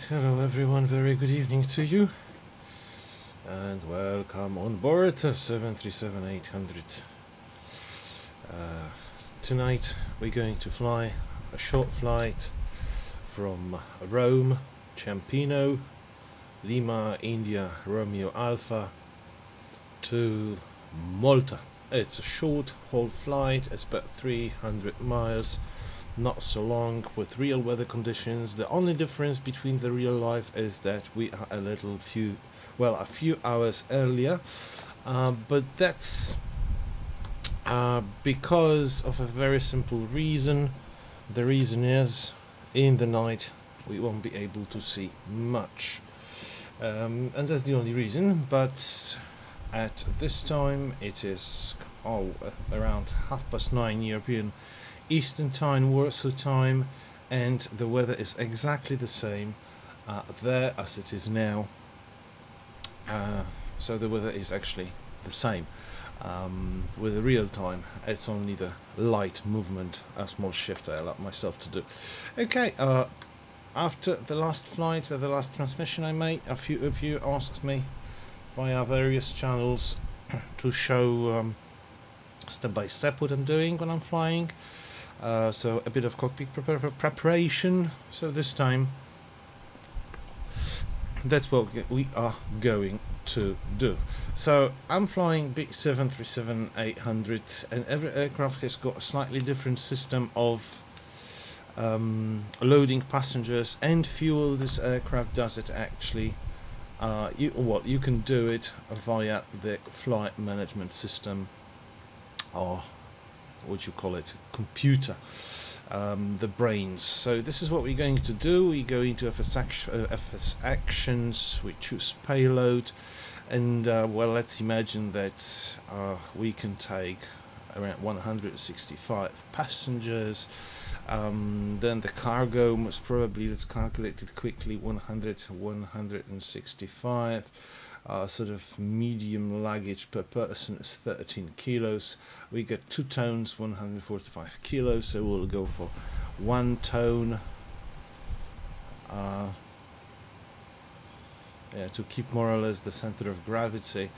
hello everyone, very good evening to you, and welcome on board 737-800. Tonight we're going to fly a short flight from Rome, Ciampino, Lima, India, Romeo Alpha, to Malta. It's a short haul flight, it's about 300 miles. Not so long, with real weather conditions. The only difference between the real life is that we are a few hours earlier, but that's because of a very simple reason. The reason is, in the night we won't be able to see much, and that's the only reason. But at this time it is around 9:30 European Eastern Time, Warsaw time, and the weather is exactly the same there as it is now. So the weather is actually the same with the real time. It's only the light movement, a small shift I allow myself to do. Okay, after the last flight, the last transmission I made, a few of you asked me via various channels to show step by step what I'm doing when I'm flying. So a bit of cockpit preparation. So this time that's what we are going to do. So I'm flying big 737-800, and every aircraft has got a slightly different system of loading passengers and fuel. This aircraft does it actually. You can do it via the flight management system, or what you call it, computer, the brains. So this is what we're going to do. We go into FS actions, we choose payload, and well, let's imagine that we can take around 165 passengers. Then the cargo, most probably, let's calculate it quickly, 165. Sort of medium luggage per person is 13 kilos. We get 2 tons, 145 kilos, so we'll go for 1 ton, to keep more or less the center of gravity.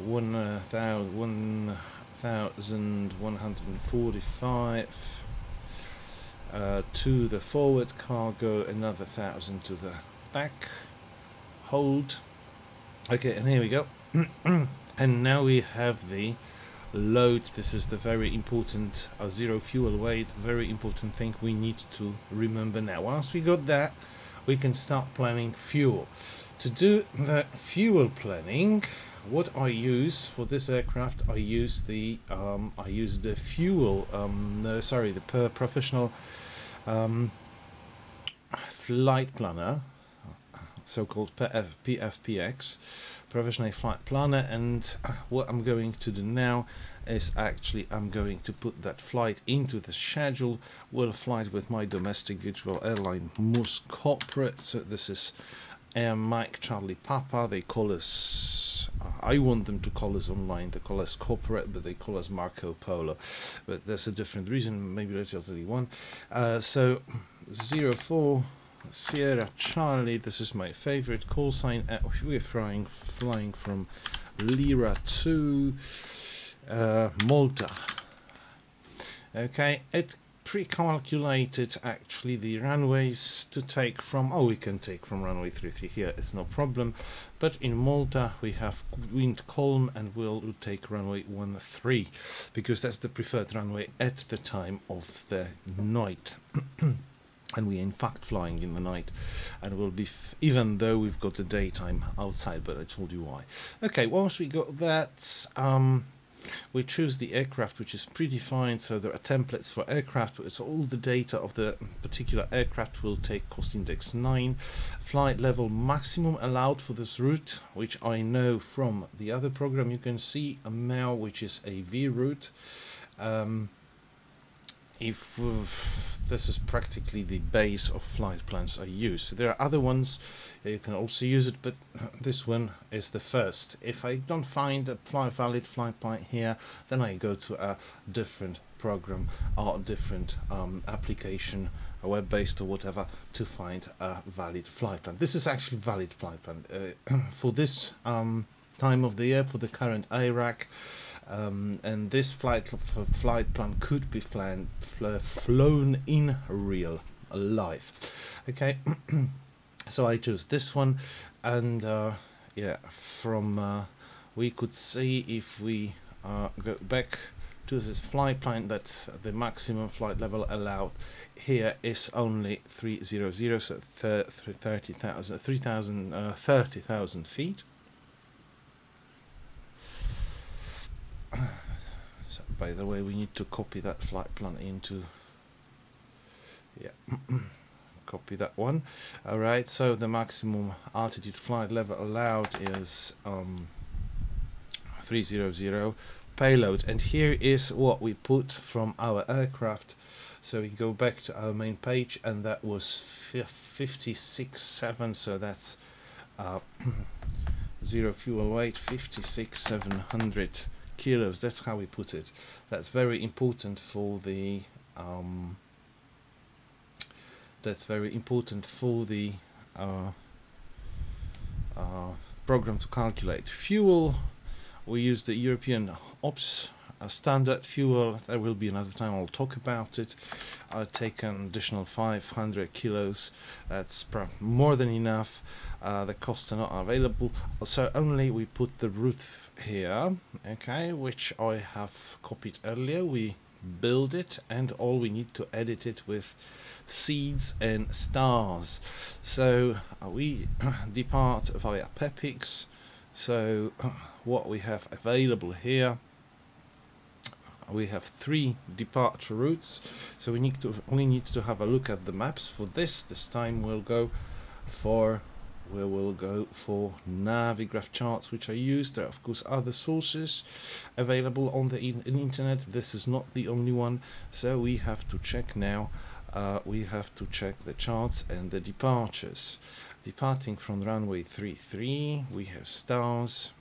1,145 to the forward cargo, another 1,000 to the back hold. Okay, and here we go. And now we have the load. This is the very important zero fuel weight, very important thing we need to remember now. Once we got that, we can start planning fuel. To do the fuel planning, what I use for this aircraft, I use the fuel the professional flight planner, so-called PFPX, Professional Flight Planner. And what I'm going to do now is actually I'm going to put that flight into the schedule. We'll fly with my domestic virtual airline Moose Corporate. So this is Air Mike Charlie Papa. They call us, I want them to call us online, they call us corporate, but they call us Marco Polo. But there's a different reason, maybe later I'll tell you one. So 04 Sierra Charlie, this is my favorite call sign. We're flying from LIRA to Malta. Okay, it pre-calculated actually the runways to take from. We can take from runway 33 here, it's no problem. But in Malta we have wind calm, and we'll take runway 13 because that's the preferred runway at the time of the night. And we are in fact flying in the night, and we'll be even though we've got the daytime outside, but I told you why. Okay, once we got that, we choose the aircraft, which is predefined. So there are templates for aircraft, but it's all the data of the particular aircraft. Will take cost index 9, flight level maximum allowed for this route, which I know from the other program. You can see a MAU, which is a V route. if this is practically the base of flight plans I use. So there are other ones you can also use it, but this one is the first. If I don't find a valid flight plan here, then I go to a different program or a different application, a web-based or whatever, to find a valid flight plan. This is actually valid flight plan for this time of the year, for the current IRAC. And this flight plan could be flown in real life. Okay, so I choose this one, and yeah, from we could see, if we go back to this flight plan, that the maximum flight level allowed here is only 300, so 30,000 feet. So by the way, we need to copy that flight plan into, yeah, copy that one. All right, so the maximum altitude flight level allowed is 300 payload, and here is what we put from our aircraft. So we go back to our main page, and that was 56.7, so that's zero fuel weight, 56,700 kilos. That's how we put it. That's very important for the program to calculate. Fuel, we use the European OPS standard fuel. There will be another time I'll talk about it. I'll take an additional 500 kilos. That's more than enough. The costs are not available, so only we put the route here, okay, which I have copied earlier. We build it, and all we need to edit it with seeds and stars. So we depart via PEPIX. So what we have available here, we have 3 departure routes. So we need to have a look at the maps for this. This time we'll go for Navigraph charts, which I use. There are of course other sources available on the internet. This is not the only one, so we have to check now. We have to check the charts and the departures. Departing from runway 33, we have stars,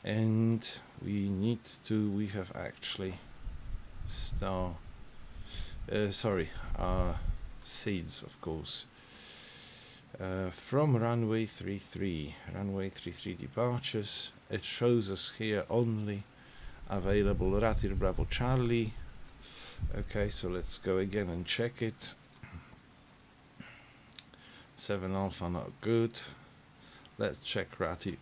and we have actually seeds, of course. From runway 33 departures, it shows us here only available Ratir Bravo Charlie. Okay, so let's go again and check it. 7 Alpha, not good. Let's check Ratir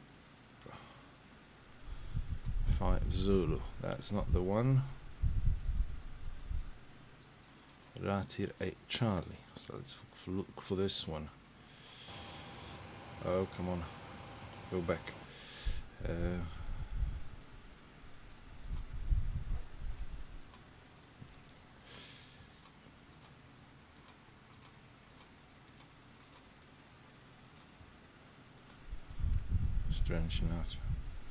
5 Zulu. That's not the one. Ratir 8 Charlie. So let's look for this one. Oh, come on, go back. Strange enough,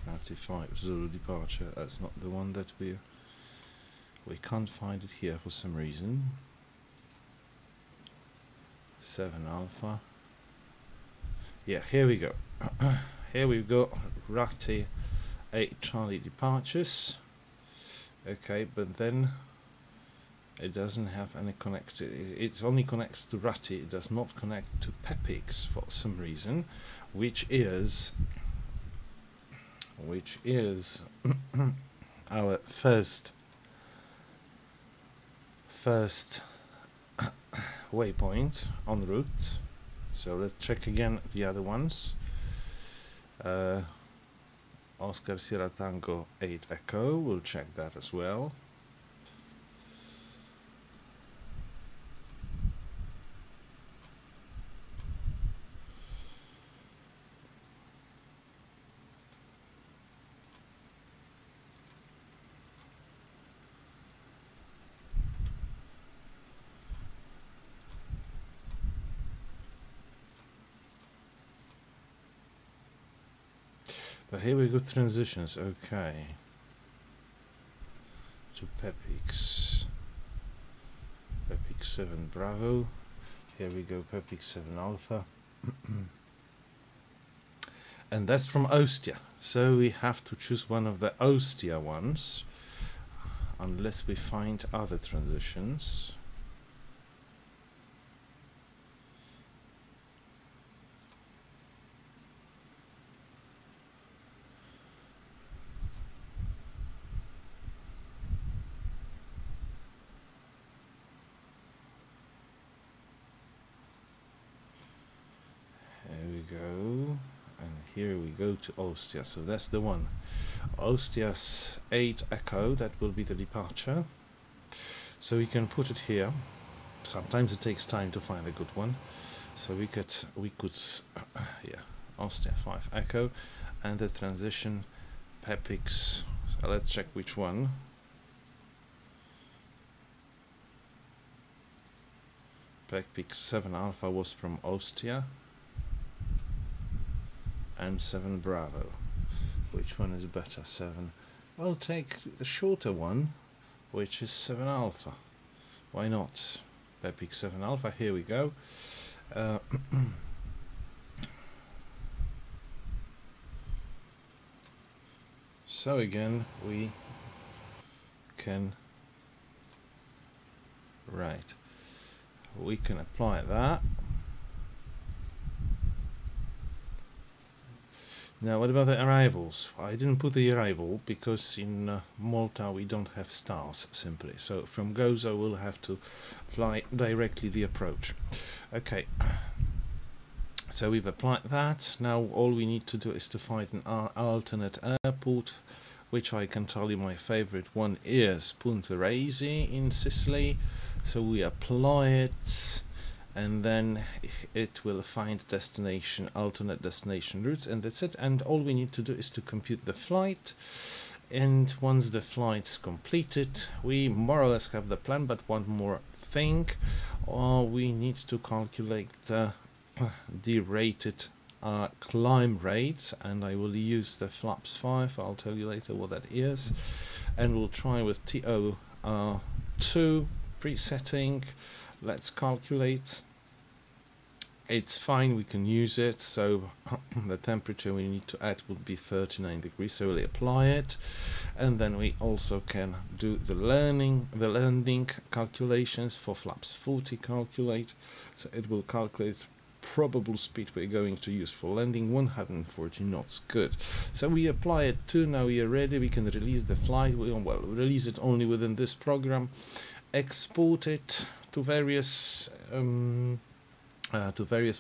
95 Zulu departure. That's not the one that we can't find it here for some reason. 7 Alpha. Yeah, here we go. Here we've got Rati 8 Charlie departures. Okay, but then it doesn't have any it only connects to Rati. It does not connect to PEPIX for some reason, which is our first waypoint en route. So let's check again the other ones. Oscar Sierra Tango 8 Echo, we'll check that as well. But here we go, transitions, okay. To PEPIX. Pepic 7 Bravo. Here we go, Pepic 7 Alpha. And that's from Ostia. So we have to choose one of the Ostia ones, unless we find other transitions. Here we go to Ostia, so that's the one. Ostia's 8 Echo, that will be the departure. So we can put it here. Sometimes it takes time to find a good one. So we could yeah, Ostia 5 Echo, and the transition Pepics. So let's check which one. Pepic 7 Alpha was from Ostia. And 7 Bravo. Which one is better? 7. I'll take the shorter one, which is 7 Alpha. Why not? Pepic 7 Alpha. Here we go. So again, we can we can apply that. Now, what about the arrivals? I didn't put the arrival because in Malta we don't have stars, simply. So from Gozo we'll have to fly directly the approach. Okay, so we've applied that. Now all we need to do is to find an alternate airport, which I can tell you my favorite one is Punta Raisi in Sicily. So we apply it, and then it will find destination, alternate destination routes, and that's it. And all we need to do is to compute the flight, and once the flight's completed, we more or less have the plan. But one more thing, we need to calculate the derated climb rates, and I will use the flaps 5. I'll tell you later what that is, and we'll try with TO2 presetting. Let's calculate. It's fine, we can use it. So the temperature we need to add would be 39 degrees, so we'll apply it, and then we also can do the landing calculations for flaps 40 calculate. So it will calculate probable speed we're going to use for landing, 140 knots. Good. So we apply it too. Now we are ready. We can release the flight. We'll release it only within this program, export it to various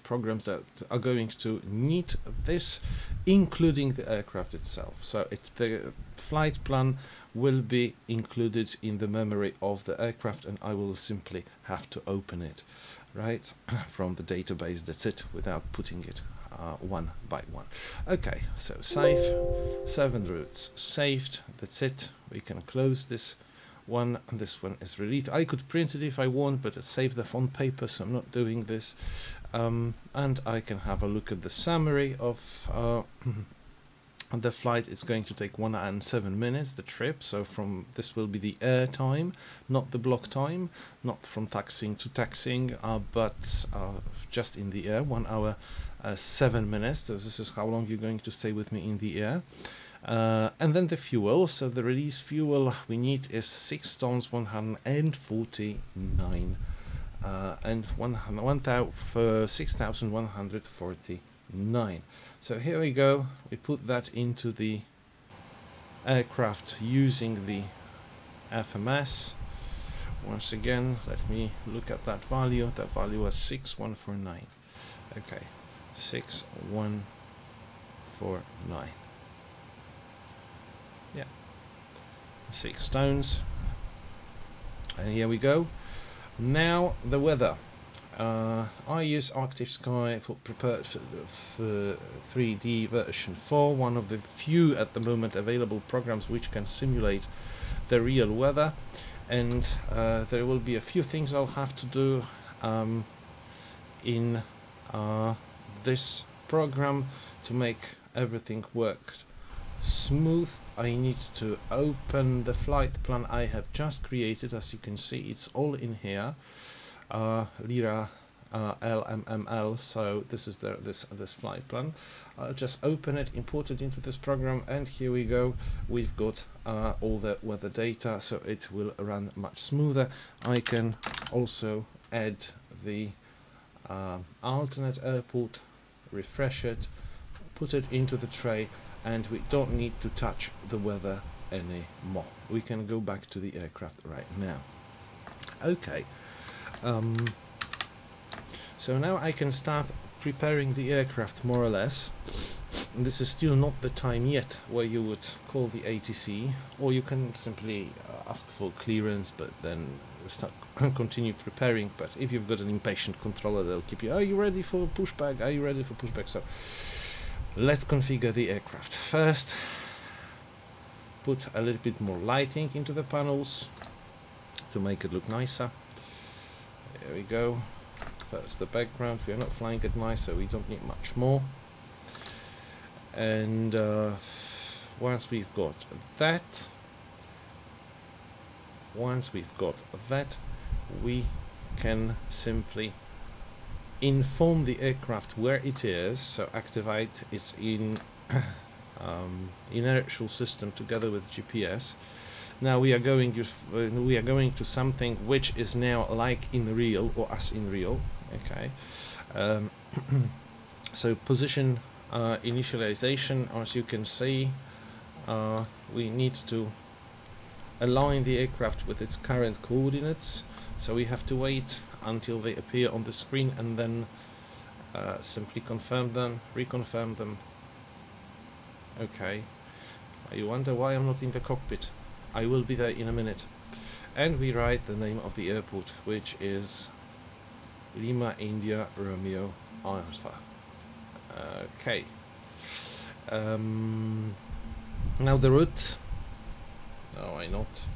programs that are going to need this, including the aircraft itself. So the flight plan will be included in the memory of the aircraft, and I will simply have to open it right from the database. That's it, without putting it one by one. Okay, so save, 7 routes saved. That's it. We can close this one, and this one is released. I could print it if I want, but I saved that on paper, so I'm not doing this. And I can have a look at the summary of the flight. It's going to take 1 hour and 7 minutes, the trip. So from this will be the air time, not the block time, not from taxiing to taxiing, but just in the air, 1 hour 7 minutes. So this is how long you're going to stay with me in the air. And then the fuel. So the release fuel we need is 6 tons 149 and 6,149. So here we go. We put that into the aircraft using the FMS. Once again, let me look at that value. That value was 6,149. Okay, 6,149. Yeah, 6 stones. And here we go. Now the weather. I use Arctic Sky for prepared for 3D version 4, one of the few at the moment available programs which can simulate the real weather, and there will be a few things I'll have to do in this program to make everything work smooth. I need to open the flight plan I have just created. As you can see, it's all in here. LIRA LMML. So this is this flight plan. I'll just open it, import it into this program, and here we go. We've got all the weather data, so it will run much smoother. I can also add the alternate airport, refresh it, put it into the tray, and we don't need to touch the weather anymore. We can go back to the aircraft right now. Okay, so now I can start preparing the aircraft more or less. And this is still not the time yet where you would call the ATC, or you can simply ask for clearance, but then start continue preparing. But if you've got an impatient controller, they'll keep you, are you ready for pushback? Are you ready for pushback? So let's configure the aircraft. First, put a little bit more lighting into the panels to make it look nicer. There we go. That's the background. We are not flying at night, so we don't need much more. And once we've got that, we can simply inform the aircraft where it is. So activate its inertial system together with GPS. Now we are going to something which is now like in real, or as in real. Okay. So position initialization, as you can see, we need to align the aircraft with its current coordinates, so we have to wait until they appear on the screen and then simply confirm them, reconfirm them. Okay, you wonder why I'm not in the cockpit. I will be there in a minute. And we write the name of the airport, which is Lima India Romeo Alpha. Okay. Now the route. Oh, why not?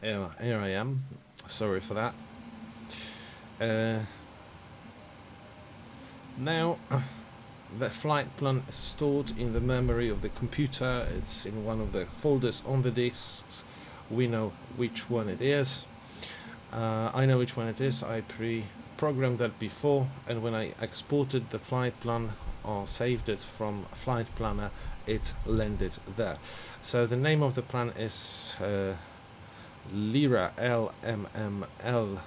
Here I am. Sorry for that. Now the flight plan is stored in the memory of the computer. It's in one of the folders on the disks. We know which one it is. I know which one it is. I pre-programmed that before, and when I exported the flight plan or saved it from Flight Planner, it landed there. So the name of the plan is LIRA LMML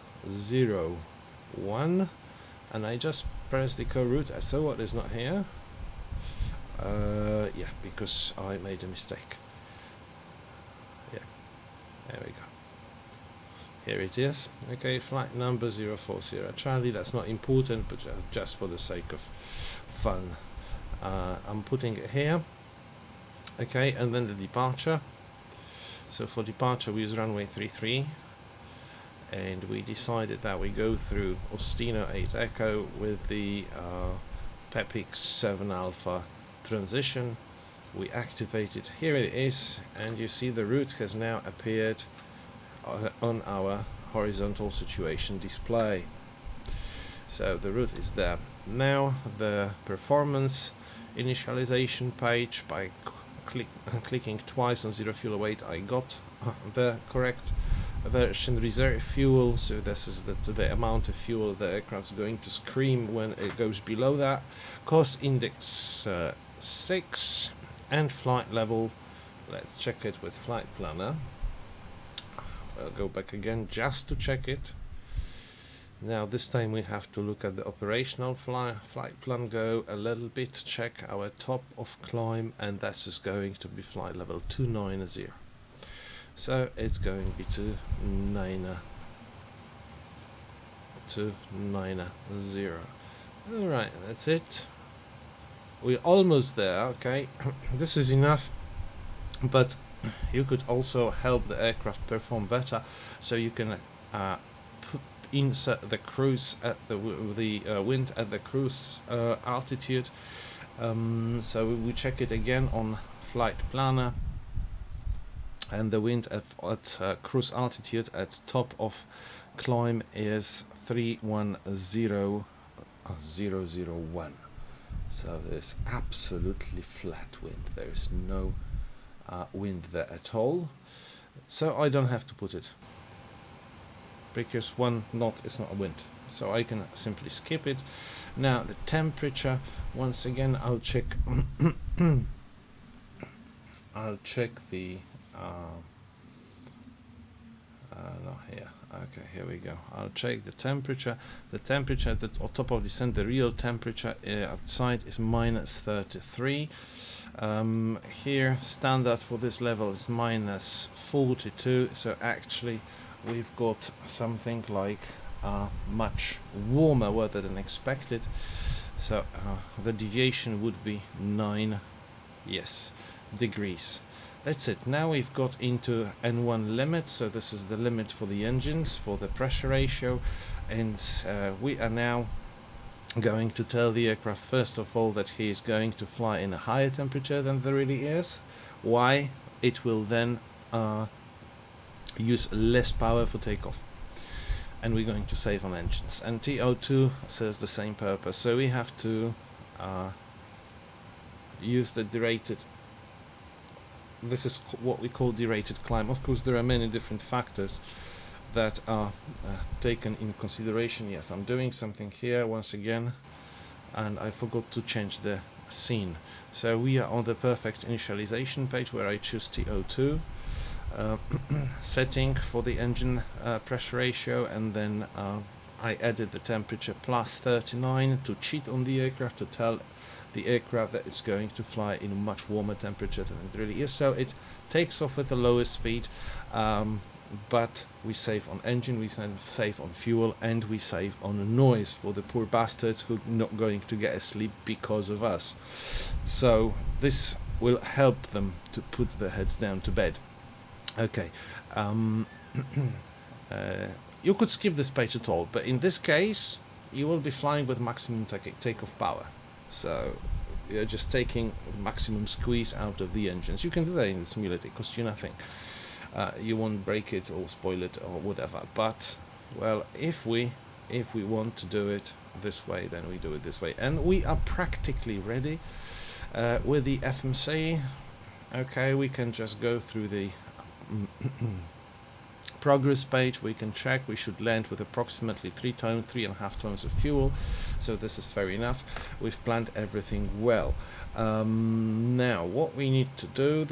01, and I just press the co-route. I saw what is not here. Yeah, because I made a mistake. Yeah, there we go. Here it is. Okay, flight number 040 Charlie. That's not important, but just for the sake of fun, I'm putting it here. Okay, and then the departure. So for departure we use runway 33, and we decided that we go through Ostino 8 Echo with the Pepix 7 Alpha transition. We activate it. Here it is, and you see the route has now appeared on our horizontal situation display. So the route is there. Now the performance initialization page, by clicking twice on 0 fuel weight, I got the correct version. Reserve fuel, so this is the amount of fuel the aircraft's going to scream when it goes below that. Cost index 6, and flight level, let's check it with Flight Planner. I'll go back again just to check it. Now this time we have to look at the operational flight plan, go a little bit, check our top of climb, and this is going to be flight level 290. So it's going to be 290. Alright, that's it. We're almost there. Okay. This is enough, but you could also help the aircraft perform better, so you can insert the cruise at the wind at the cruise altitude. So we check it again on Flight Planner, and the wind at cruise altitude at top of climb is 310,001. So there's absolutely flat wind. There's no wind there at all, so I don't have to put it. because 1 knot is not a wind, so I can simply skip it. Now the temperature, once again I'll check I'll check the no, here, okay, here we go. I'll check the temperature. The temperature at the top of the descent, the real temperature outside is -33. Here standard for this level is -42, so actually we've got something like much warmer weather than expected. So the deviation would be 9 degrees. That's it. Now we've got into N1 limit, so this is the limit for the engines, for the pressure ratio, and we are now going to tell the aircraft first of all that he is going to fly in a higher temperature than there really is. Why? It will then use less power for takeoff, and we're going to save on engines, and TO2 serves the same purpose. So we have to use the derated, this is what we call derated climb. Of course there are many different factors that are taken in consideration. Yes, I'm doing something here once again, and I forgot to change the scene. So we are on the perfect initialization page where I choose TO2 setting for the engine pressure ratio, and then I added the temperature +39 to cheat on the aircraft, to tell the aircraft that it's going to fly in a much warmer temperature than it really is. So it takes off with the lowest speed, but we save on engine, we save on fuel, and we save on noise for the poor bastards who are not going to get asleep because of us. So this will help them to put their heads down to bed. Okay, you could skip this page at all, but in this case you will be flying with maximum takeoff power. So you're just taking maximum squeeze out of the engines. You can do that in the simulator, it costs you nothing. You won't break it or spoil it or whatever. But well, if we want to do it this way, then we do it this way, and we are practically ready with the FMC. Okay, we can just go through the progress page. We can check we should land with approximately 3.5 tons of fuel, so this is fair enough. We've planned everything well. Now what we need to do,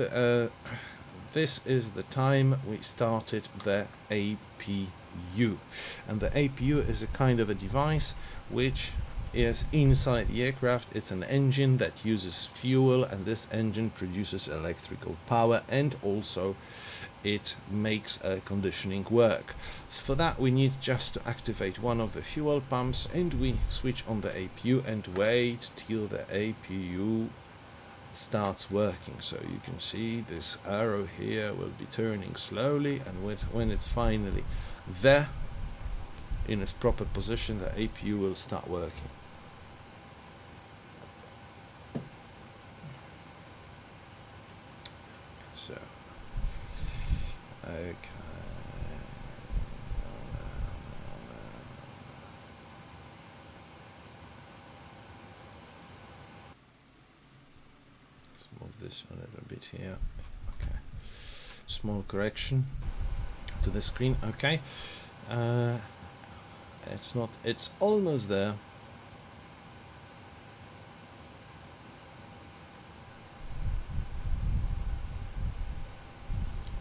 this is the time we started the APU, and the APU is a kind of a device which is inside the aircraft. It's an engine that uses fuel, and this engine produces electrical power, and also it makes air conditioning work. So for that we need just to activate one of the fuel pumps, and we switch on the APU and wait till the APU starts working. So you can see this arrow here will be turning slowly, and when it's finally there in its proper position, the APU will start working. So okay, let's move this a little bit here. Okay, small correction to the screen. Okay, it's almost there.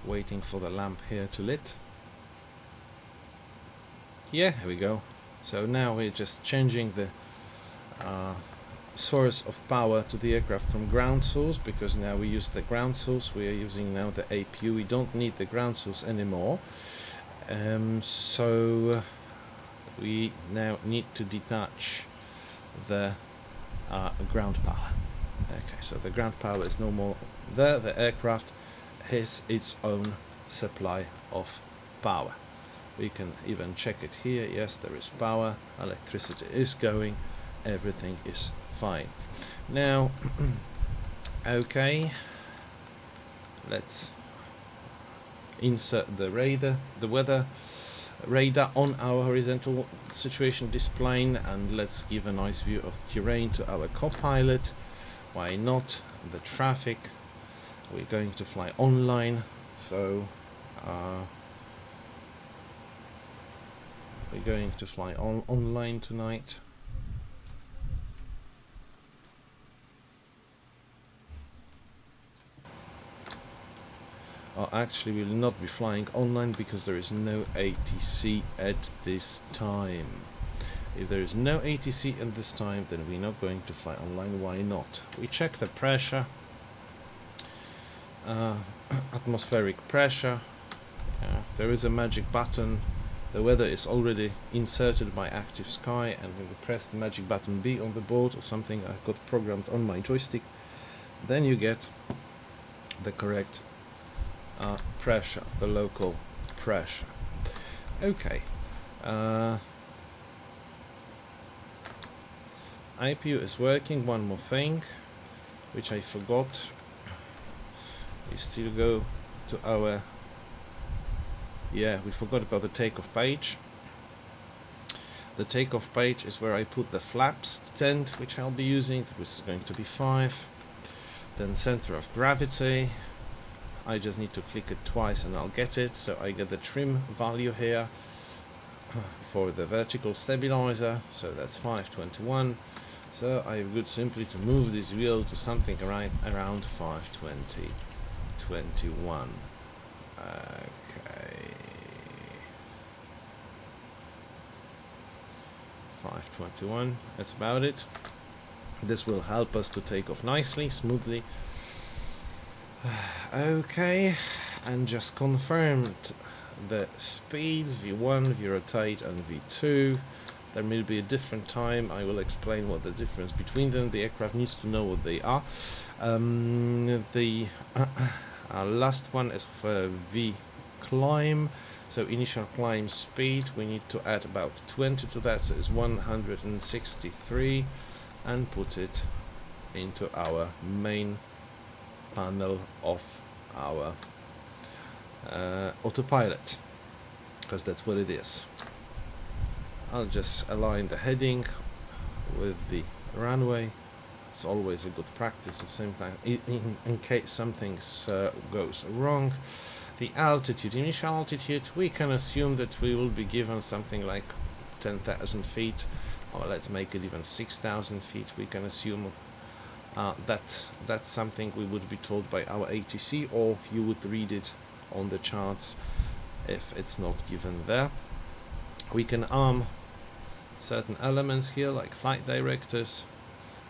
Waiting for the lamp here to lit. Yeah, here we go. So now we're just changing the source of power to the aircraft from ground source, because now we use the ground source. We are using now the APU. We don't need the ground source anymore. So we now need to detach the ground power. Okay, so the ground power is no more there. The aircraft has its own supply of power. We can even check it here. Yes, there is power, electricity is going, everything is fine. Now okay, let's insert the radar, the weather radar on our horizontal situation display, and let's give a nice view of terrain to our co-pilot. Why not? The traffic, we're going to fly online, so We're going to fly online tonight. Actually, we will not be flying online because there is no ATC at this time. If there is no ATC at this time, then we're not going to fly online. Why not? We check the pressure, atmospheric pressure. There is a magic button. The weather is already inserted by Active Sky, and when you press the magic button B on the board or something I've got programmed on my joystick, then you get the correct pressure, the local pressure. Okay. IPU is working. One more thing which I forgot, we still go to our, we forgot about the takeoff page. The takeoff page is where I put the flaps tent which I'll be using, which is going to be 5. Then center of gravity, I just need to click it twice and I'll get it. So I get the trim value here for the vertical stabilizer, so that's 521. So I've got simply to move this wheel to something around 520, 21. Okay, 521, that's about it. This will help us to take off nicely, smoothly. Okay, and just confirmed the speeds V1, V-rotate and V2. There may be a different time. I will explain what the difference between them. The aircraft needs to know what they are. The last one is for V climb. So initial climb speed, we need to add about 20 to that, so it's 163, and put it into our main panel of our autopilot, because that's what it is. I'll just align the heading with the runway. It's always a good practice at the same time, in case something goes wrong. The altitude, initial altitude, we can assume that we will be given something like 10,000 feet, or let's make it even 6,000 feet. We can assume that's something we would be told by our ATC, or you would read it on the charts if it's not given there. We can arm certain elements here like flight directors,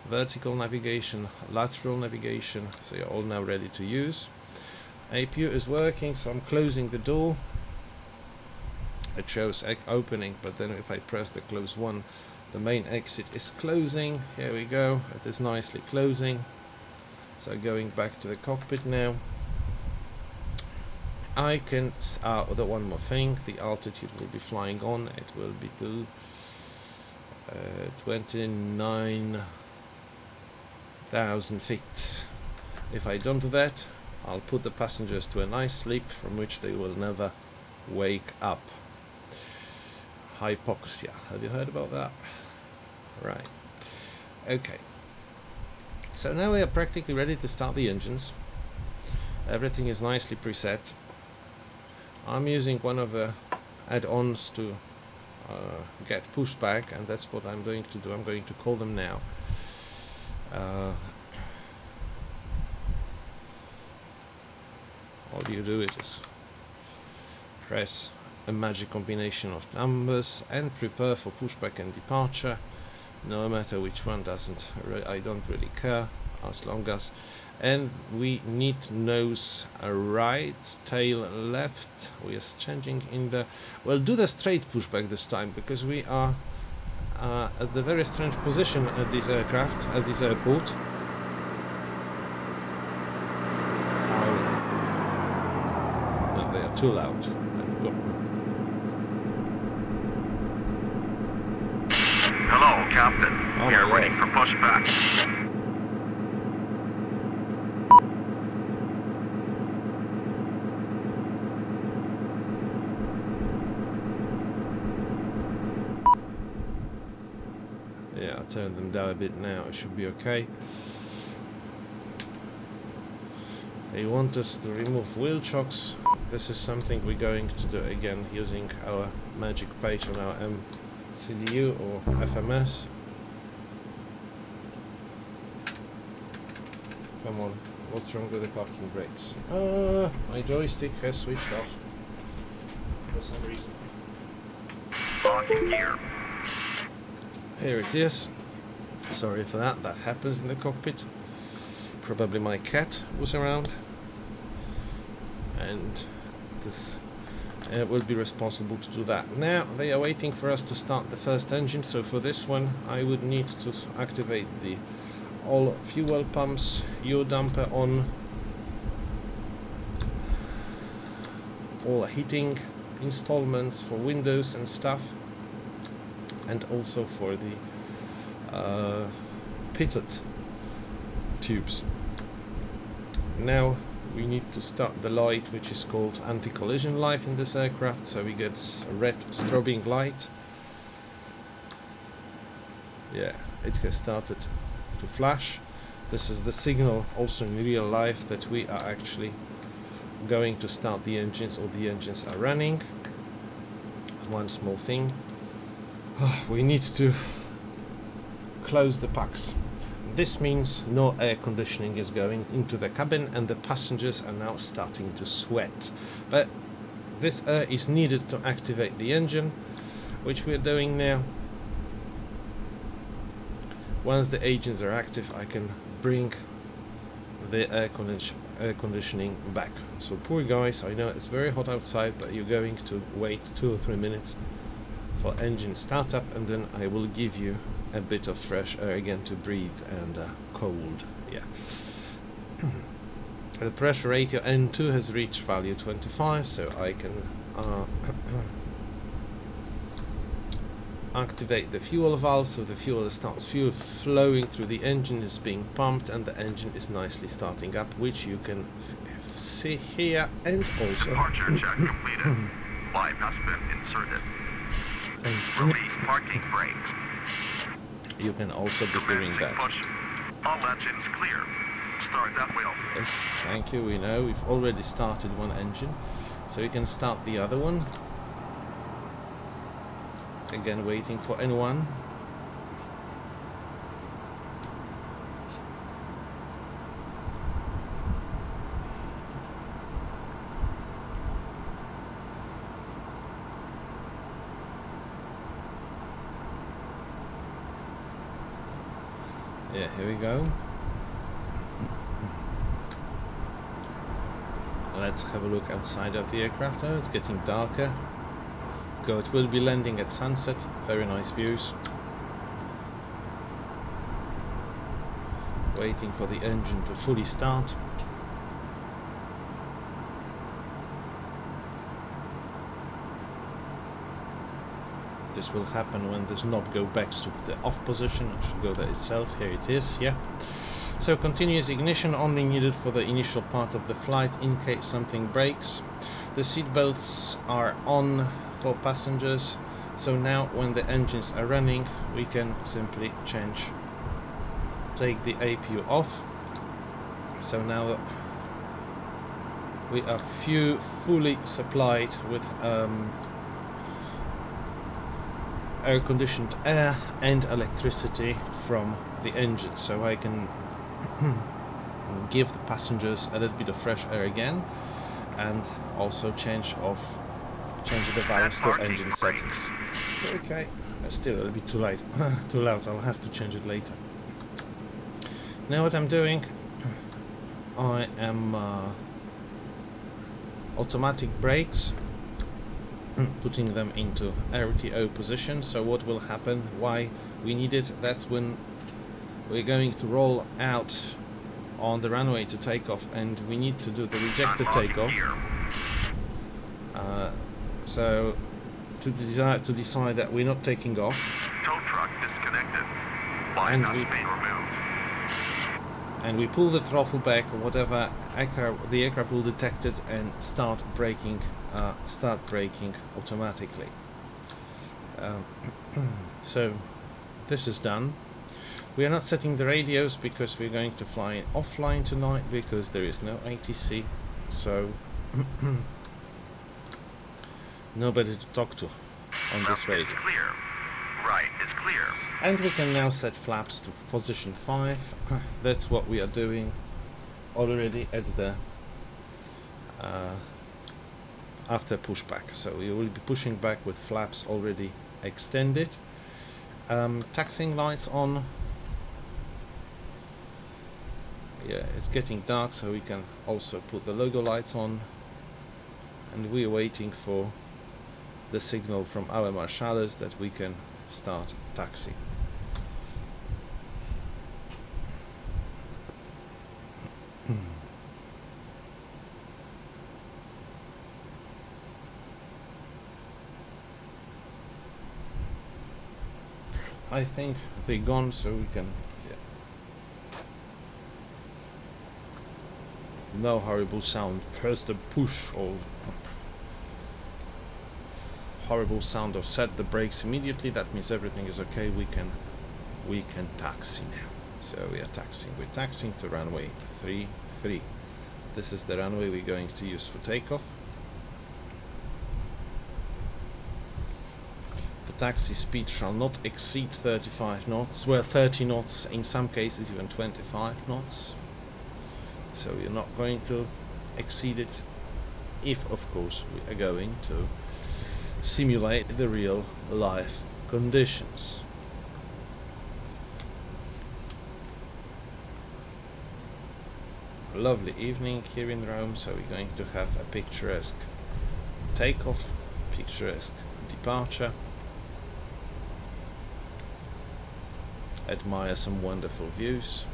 vertical navigation, lateral navigation, so you're all now ready to use. APU is working, so I'm closing the door. It shows opening, but then if I press the close one, the main exit is closing. Here we go, it is nicely closing. So going back to the cockpit now. I can, one more thing, the altitude will be flying on, it will be to 29,000 feet. If I don't do that, I'll put the passengers to a nice sleep from which they will never wake up. Hypoxia, have you heard about that? Right, okay. So now we are practically ready to start the engines. Everything is nicely preset. I'm using one of the add-ons to get pushed back, and that's what I'm going to do. I'm going to call them now. All you do is press a magic combination of numbers and prepare for pushback and departure. No matter which one, I don't really care, as long as. And we need nose right, tail left. We are changing in the, well, do the straight pushback this time, because we are at the very strange position at this aircraft, at this airport. No, they are too loud. Hello, Captain. We are waiting for pushback. Yeah, I'll turn them down a bit now, it should be okay. They want us to remove wheel chocks. this is something we're going to do again using our magic page on our MCDU or FMS. Come on, what's wrong with the parking brakes? My joystick has switched off for some reason. On gear. Here it is. Sorry for that, that happens in the cockpit. Probably my cat was around. And this will be responsible to do that. Now they are waiting for us to start the first engine, so for this one I would need to activate the all fuel pumps, fuel dumper on, all heating installments for windows and stuff, and also for the pitted tubes. Now we need to start the light, which is called anti-collision light in this aircraft, so we get a red strobing light. Yeah, it has started to flash. This is the signal also in real life that we are actually going to start the engines, or the engines are running. One small thing, we need to close the packs. This means no air conditioning is going into the cabin, and the passengers are now starting to sweat. But this air is needed to activate the engine, which we're doing now. Once the engines are active, I can bring the air conditioning back. So poor guys, I know it's very hot outside, but you're going to wait 2 or 3 minutes for engine startup, and then I will give you a bit of fresh air again to breathe, and cold, yeah. The pressure ratio N2 has reached value 25, so I can activate the fuel valve, so the fuel starts flowing through the engine, is being pumped, and the engine is nicely starting up, which you can see here. And also Departure check completed. Live has been inserted. and Release parking brakes. you can also be hearing that. Push. All engines clear. Start that wheel. Yes, thank you. We know we've already started one engine, so we can start the other one. Again, waiting for N1. Yeah, here we go. Let's have a look outside of the aircraft. Oh, it's getting darker. It will be landing at sunset. Very nice views. Waiting for the engine to fully start. This will happen when this knob goes back to the off position. It should go there itself. Here it is, yeah. So continuous ignition only needed for the initial part of the flight in case something breaks. The seat belts are on for passengers, so now when the engines are running we can simply take the APU off. So now we are fully supplied with air-conditioned air and electricity from the engine, so I can give the passengers a little bit of fresh air again, and also change the valves to engine settings. Okay, still a little bit too loud. Too loud. I'll have to change it later. Now what I'm doing, I am automatic brakes, putting them into RTO position. So what will happen, why we need it, that's when we're going to roll out on the runway to take off, and we need to do the rejected takeoff. So to decide that we're not taking off, Tow truck disconnected. Line has been removed. and we pull the throttle back or whatever, the aircraft will detect it and start braking automatically. So this is done. We are not setting the radios because we're going to fly offline tonight because there is no ATC. So nobody to talk to on this radio. It's clear. Right, it's clear. And we can now set flaps to position 5. That's what we are doing already at the after pushback. So we will be pushing back with flaps already extended. Taxiing lights on. Yeah, it's getting dark, so we can also put the logo lights on, and we are waiting for the signal from our marshallers that we can start taxi. I think they're gone, so we can. Yeah. No horrible sound. Press the push or horrible sound of set the brakes immediately. That means everything is okay. We can taxi now. So we are taxiing. We're taxiing to runway 33. This is the runway we're going to use for takeoff. The taxi speed shall not exceed 35 knots. Well, 30 knots, in some cases even 25 knots. So we're not going to exceed it, if of course we are going to simulate the real life conditions. A lovely evening here in Rome, so we're going to have a picturesque takeoff, picturesque departure, admire some wonderful views,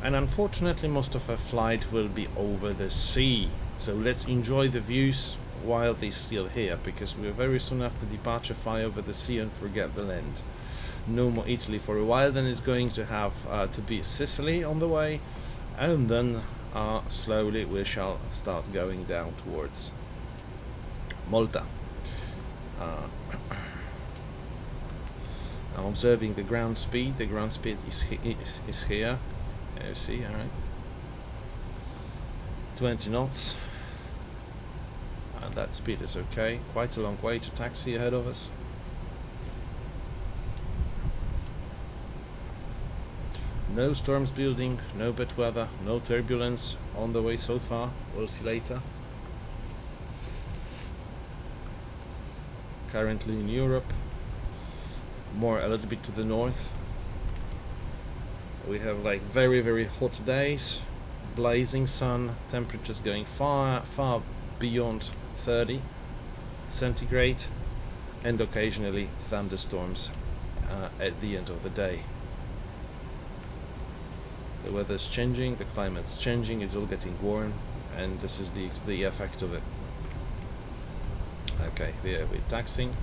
and unfortunately most of our flight will be over the sea, so let's enjoy the views while they're still here, because we're very soon after departure fly over the sea and forget the land. No more Italy for a while, then it's going to have to be Sicily on the way, and then slowly we shall start going down towards Malta. I'm observing the ground speed. The ground speed is here. You see, alright. 20 knots. And that speed is okay. Quite a long way to taxi ahead of us. No storms building, no bad weather, no turbulence on the way so far. We'll see later. Currently in Europe, more a little bit to the north, we have like very, very hot days, blazing sun, temperatures going far beyond 30 centigrade, and occasionally thunderstorms at the end of the day. The weather's changing, the climate's changing, it's all getting warm, and this is the effect of it. Okay, here we're taxiing.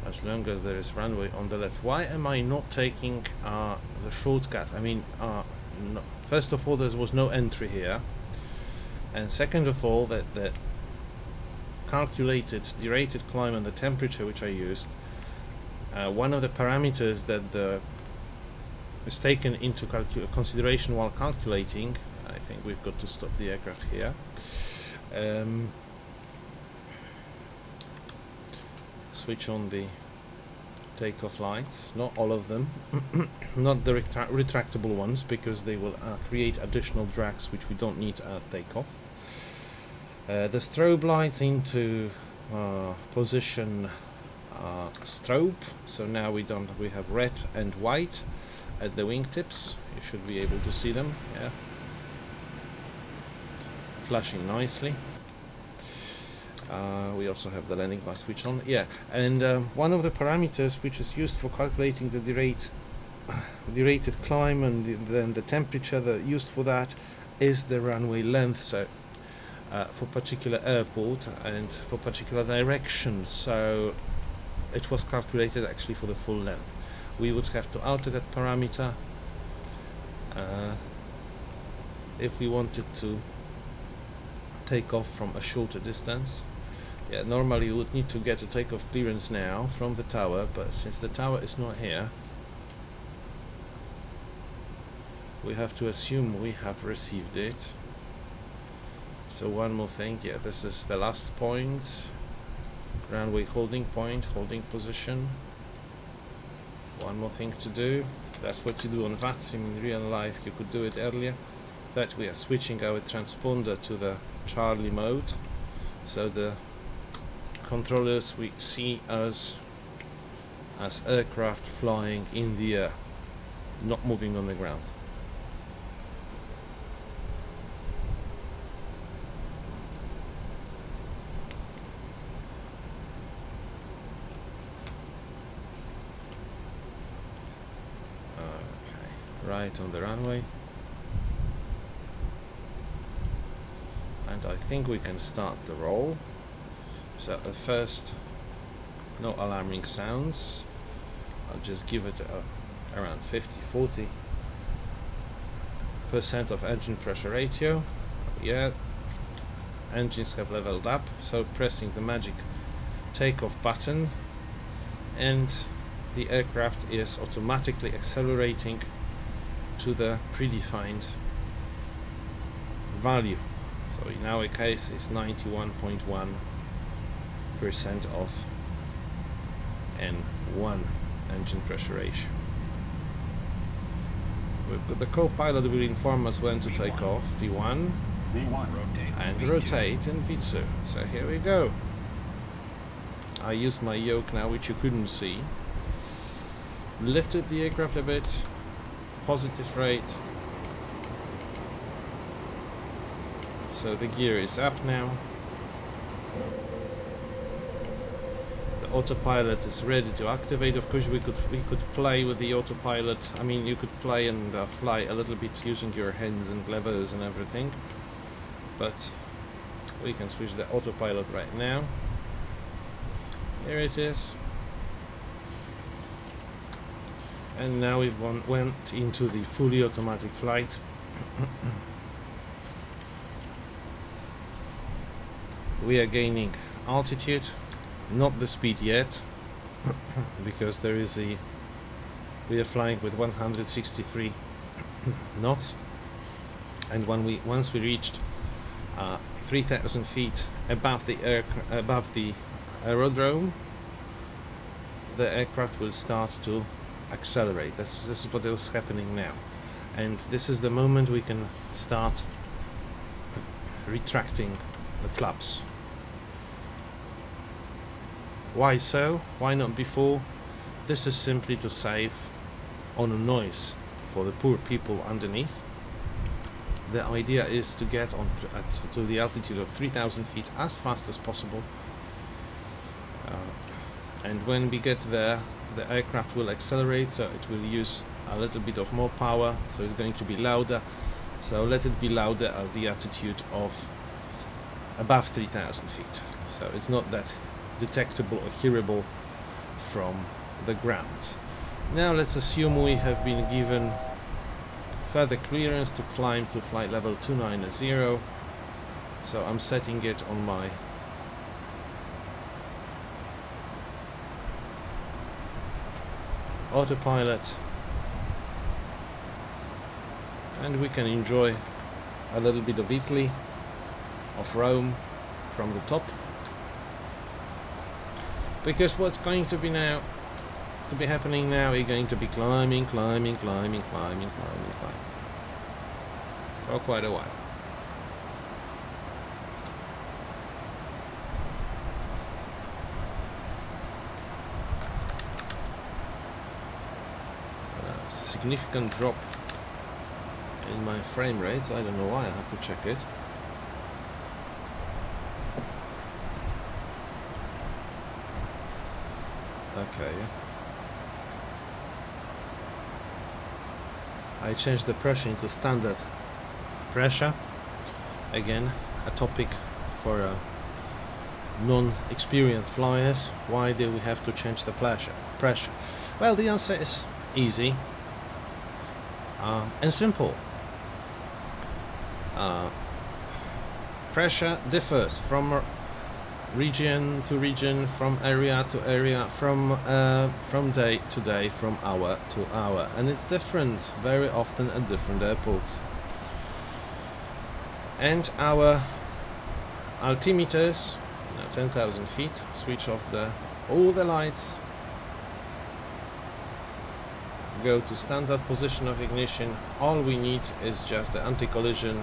As long as there is runway on the left. Why am I not taking the shortcut? I mean, no. First of all, there was no entry here, and second of all, that the calculated derated climb and the temperature which I used, one of the parameters that is taken into consideration while calculating. I think we've got to stop the aircraft here. Switch on the takeoff lights, not all of them, not the retractable ones, because they will create additional drags which we don't need at takeoff. The strobe lights into position strobe, so now we have red and white at the wingtips. You should be able to see them, yeah, flashing nicely. We also have the landing light switch on, yeah, and one of the parameters which is used for calculating the derated climb and then the temperature that used for that is the runway length, so for particular airport and for particular direction, so it was calculated actually for the full length. We would have to alter that parameter if we wanted to take off from a shorter distance. Yeah, normally you would need to get a takeoff clearance now from the tower, but since the tower is not here, we have to assume we have received it. So one more thing, yeah, this is the last point. Runway holding point, holding position. One more thing to do. That's what you do on VATSIM in real life. You could do it earlier. That we are switching our transponder to the Charlie mode. So the controllers we see us as aircraft flying in the air, not moving on the ground. Right on the runway, and I think we can start the roll. So at first, no alarming sounds. I'll just give it around 50-40% of engine pressure ratio. Yeah, engines have leveled up, so pressing the magic takeoff button and the aircraft is automatically accelerating to the predefined value. So in our case it's 91.1% of N1 engine pressure ratio. We've got the co-pilot will inform us when to take off, V1, and rotate, and V2. So here we go. I used my yoke now, which you couldn't see. Lifted the aircraft a bit. Positive rate, so the gear is up now. The autopilot is ready to activate. Of course we could play with the autopilot. I mean, you could play and fly a little bit using your hands and levers and everything, but we can switch the autopilot right now. Here it is. And now we've went into the fully automatic flight. We are gaining altitude, not the speed yet, because there is we are flying with 163 knots, and once we reached 3,000 feet above the aerodrome, the aircraft will start to accelerate. This is what is happening now, and this is the moment we can start retracting the flaps. Why so? Why not before? This is simply to save on noise for the poor people underneath. The idea is to get on to the altitude of 3,000 feet as fast as possible, and when we get there, the aircraft will accelerate, so it will use a little bit of more power, so it's going to be louder. So let it be louder at the altitude of above 3,000 feet, so it's not that detectable or hearable from the ground. Now let's assume we have been given further clearance to climb to flight level 290. So I'm setting it on my autopilot, and we can enjoy a little bit of Italy, of Rome from the top, because what's going to be happening now is going to be climbing for quite a while. Significant drop in my frame rates. I don't know why. I have to check it. Okay. I changed the pressure into standard pressure. Again, a topic for non-experienced flyers. Why do we have to change the pressure? Well, the answer is easy and simple. pressure differs from region to region, from area to area, from day to day, from hour to hour, and it's different very often at different airports. And our altimeters, now 10,000 feet, switch off all the lights, go to standard position of ignition. All we need is just the anti-collision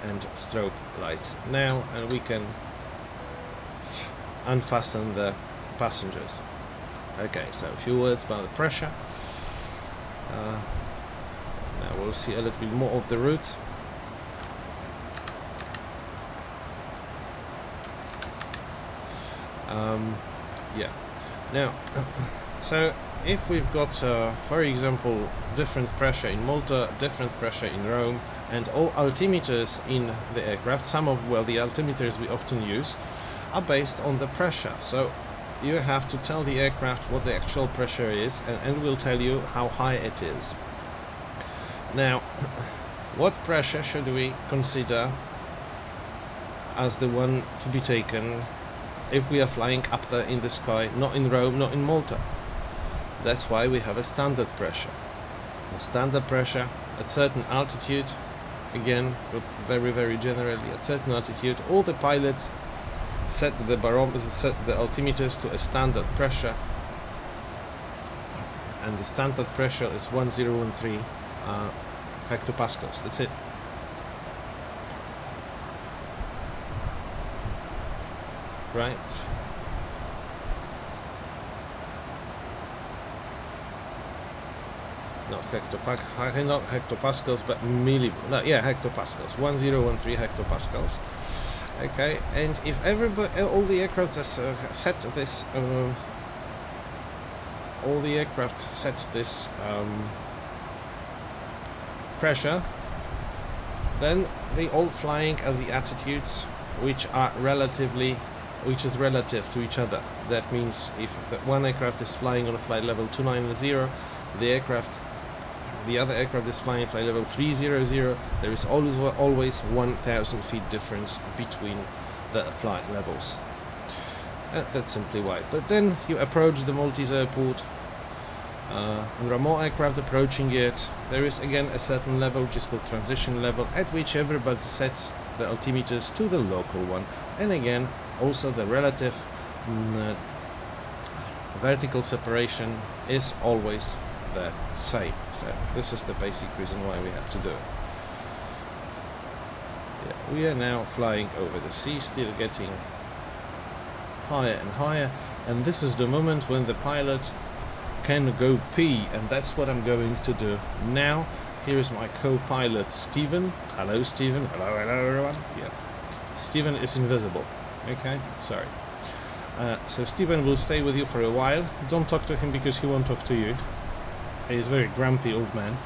and strobe lights now, and we can unfasten the passengers. Okay, so a few words about the pressure. Now we'll see a little bit more of the route. Yeah, now so if we've got for example different pressure in Malta, different pressure in Rome, and all altimeters in the aircraft, some of the altimeters we often use are based on the pressure, so you have to tell the aircraft what the actual pressure is, and we'll tell you how high it is. Now, what pressure should we consider as the one to be taken if we are flying up there in the sky, not in Rome, not in Malta? That's why we have a standard pressure. A standard pressure at certain altitude, again, with very generally at certain altitude, all the pilots set the barometers, set the altimeters to a standard pressure, and the standard pressure is 1013 hectopascals. That's it. Right. Not hectopascals, but hectopascals. 1013 hectopascals. Okay, and if all the aircraft set this, pressure, then they all flying at the altitudes which is relative to each other. That means if one aircraft is flying on a flight level 290, the other aircraft is flying flight level 300, there is always 1,000 feet difference between the flight levels. That's simply why. But then you approach the Maltese airport, and there are more aircraft approaching it. There is again a certain level which is called transition level, at which everybody sets the altimeters to the local one, and again also the relative vertical separation is always the same. So this is the basic reason why we have to do it. Yeah, we are now flying over the sea, still getting higher and higher, and this is the moment when the pilot can go pee, and that's what I'm going to do now. Here is my co-pilot Stephen. Hello Stephen. Hello everyone. Yeah, Stephen is invisible. Okay, sorry. So Stephen will stay with you for a while. Don't talk to him because he won't talk to you. He's a very grumpy old man,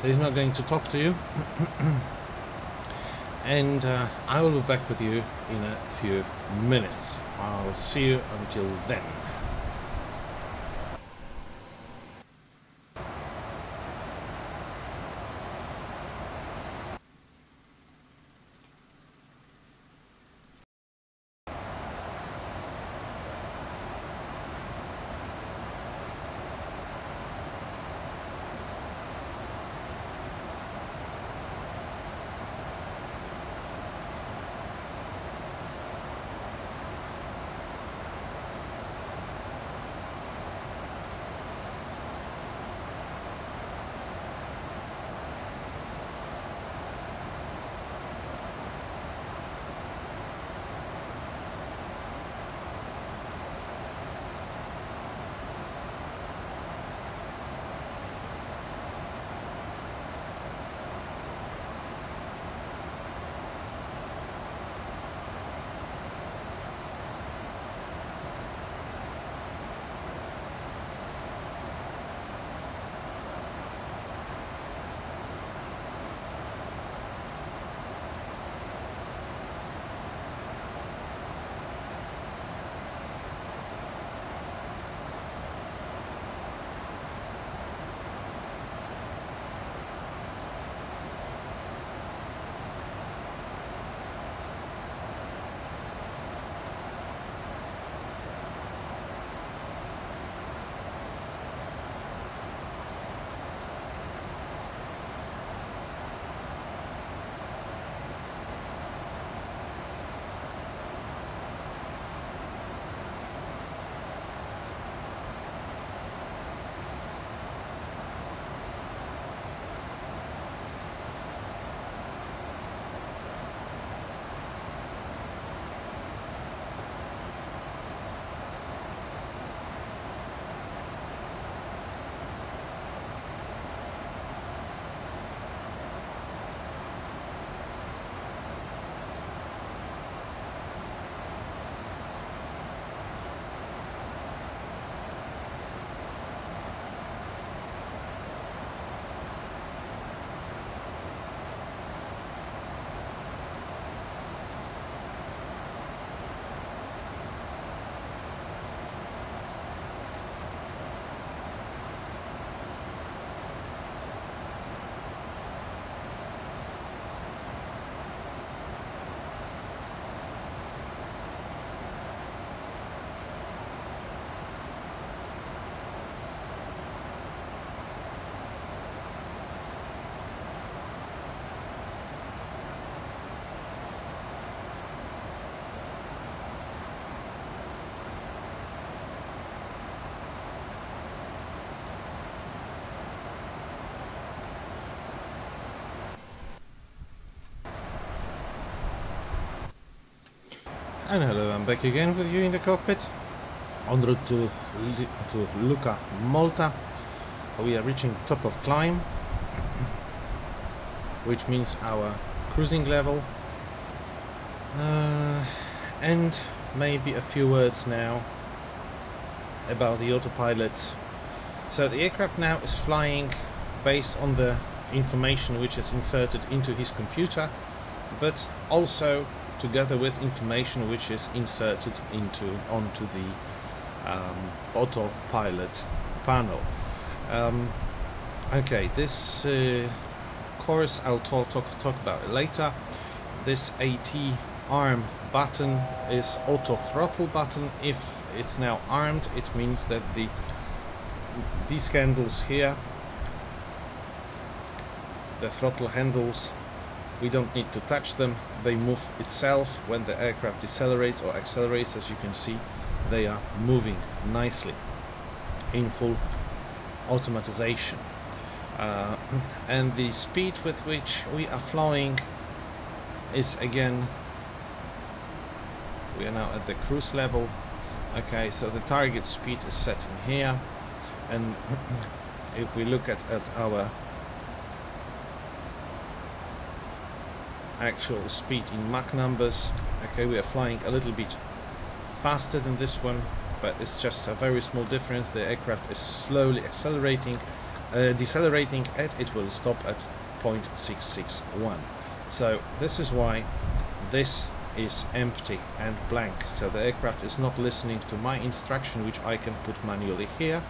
so he's not going to talk to you. And I will be back with you in a few minutes. I'll see you until then. And hello, I'm back again with you in the cockpit en route to Luqa, Malta. We are reaching top of climb, which means our cruising level, and maybe a few words now about the autopilot. So the aircraft now is flying based on the information which is inserted into his computer, but also together with information which is inserted onto the autopilot panel. Okay, this course I'll talk about it later. This AT arm button is auto throttle button. If it's now armed, it means that these handles here, the throttle handles, we don't need to touch them. They move itself when the aircraft decelerates or accelerates. As you can see, they are moving nicely in full automatization. And the speed with which we are flying is, again, we are now at the cruise level. Okay, so the target speed is set in here, and if we look at our actual speed in Mach numbers, okay, we are flying a little bit faster than this one, but it's just a very small difference. The aircraft is slowly decelerating, and it will stop at 0.661. So this is why this is empty and blank. So the aircraft is not listening to my instruction, which I can put manually here,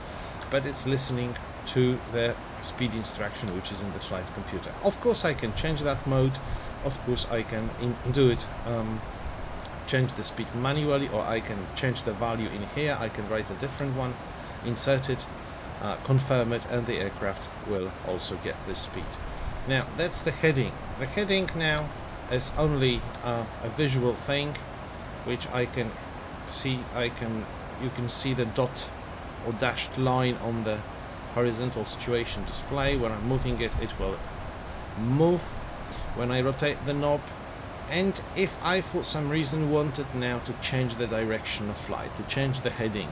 but it's listening to the speed instruction which is in the flight computer. Of course I can change that mode. Of course I can do it, change the speed manually, or I can change the value in here. I can write a different one, insert it, confirm it, and the aircraft will also get this speed. Now that's the heading. The heading now is only a visual thing, which I can see. You can see the dot or dashed line on the horizontal situation display. When I'm moving it, it will move when I rotate the knob. And if I for some reason wanted now to change the direction of flight, to change the heading,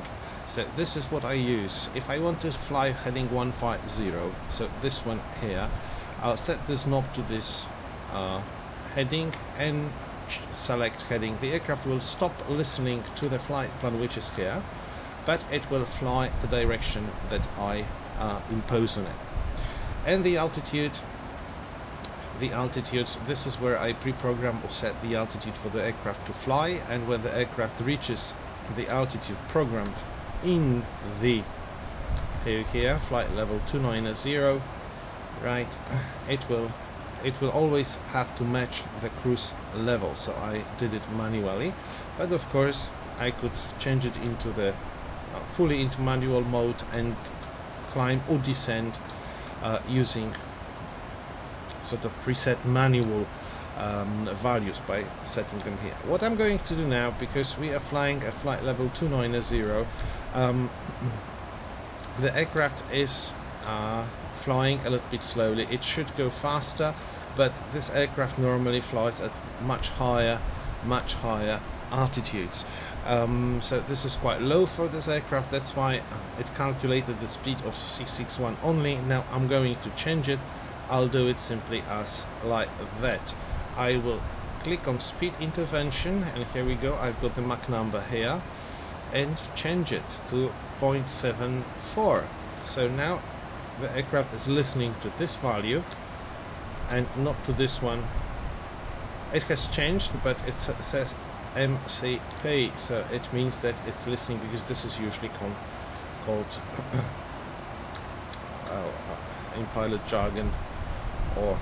so this is what I use. If I want to fly heading 150, so this one here, I'll set this knob to this heading and select heading. The aircraft will stop listening to the flight plan, which is here, but it will fly the direction that I impose on it. And the altitude, this is where I pre-program or set the altitude for the aircraft to fly, and when the aircraft reaches the altitude programmed in the here flight level 290, right, it will always have to match the cruise level. So I did it manually, but of course I could change it into the fully into manual mode and climb or descend using sort of preset manual values by setting them here. What I'm going to do now, because we are flying at flight level 290, the aircraft is flying a little bit slowly. It should go faster, but this aircraft normally flies at much higher altitudes. So this is quite low for this aircraft. That's why it calculated the speed of 661 only. Now I'm going to change it. I'll do it simply as like that. I will click on speed intervention, and here we go. I've got the Mach number here, and change it to 0.74. So now the aircraft is listening to this value and not to this one. It has changed, but it says MCP, so it means that it's listening, because this is usually called in pilot jargon, or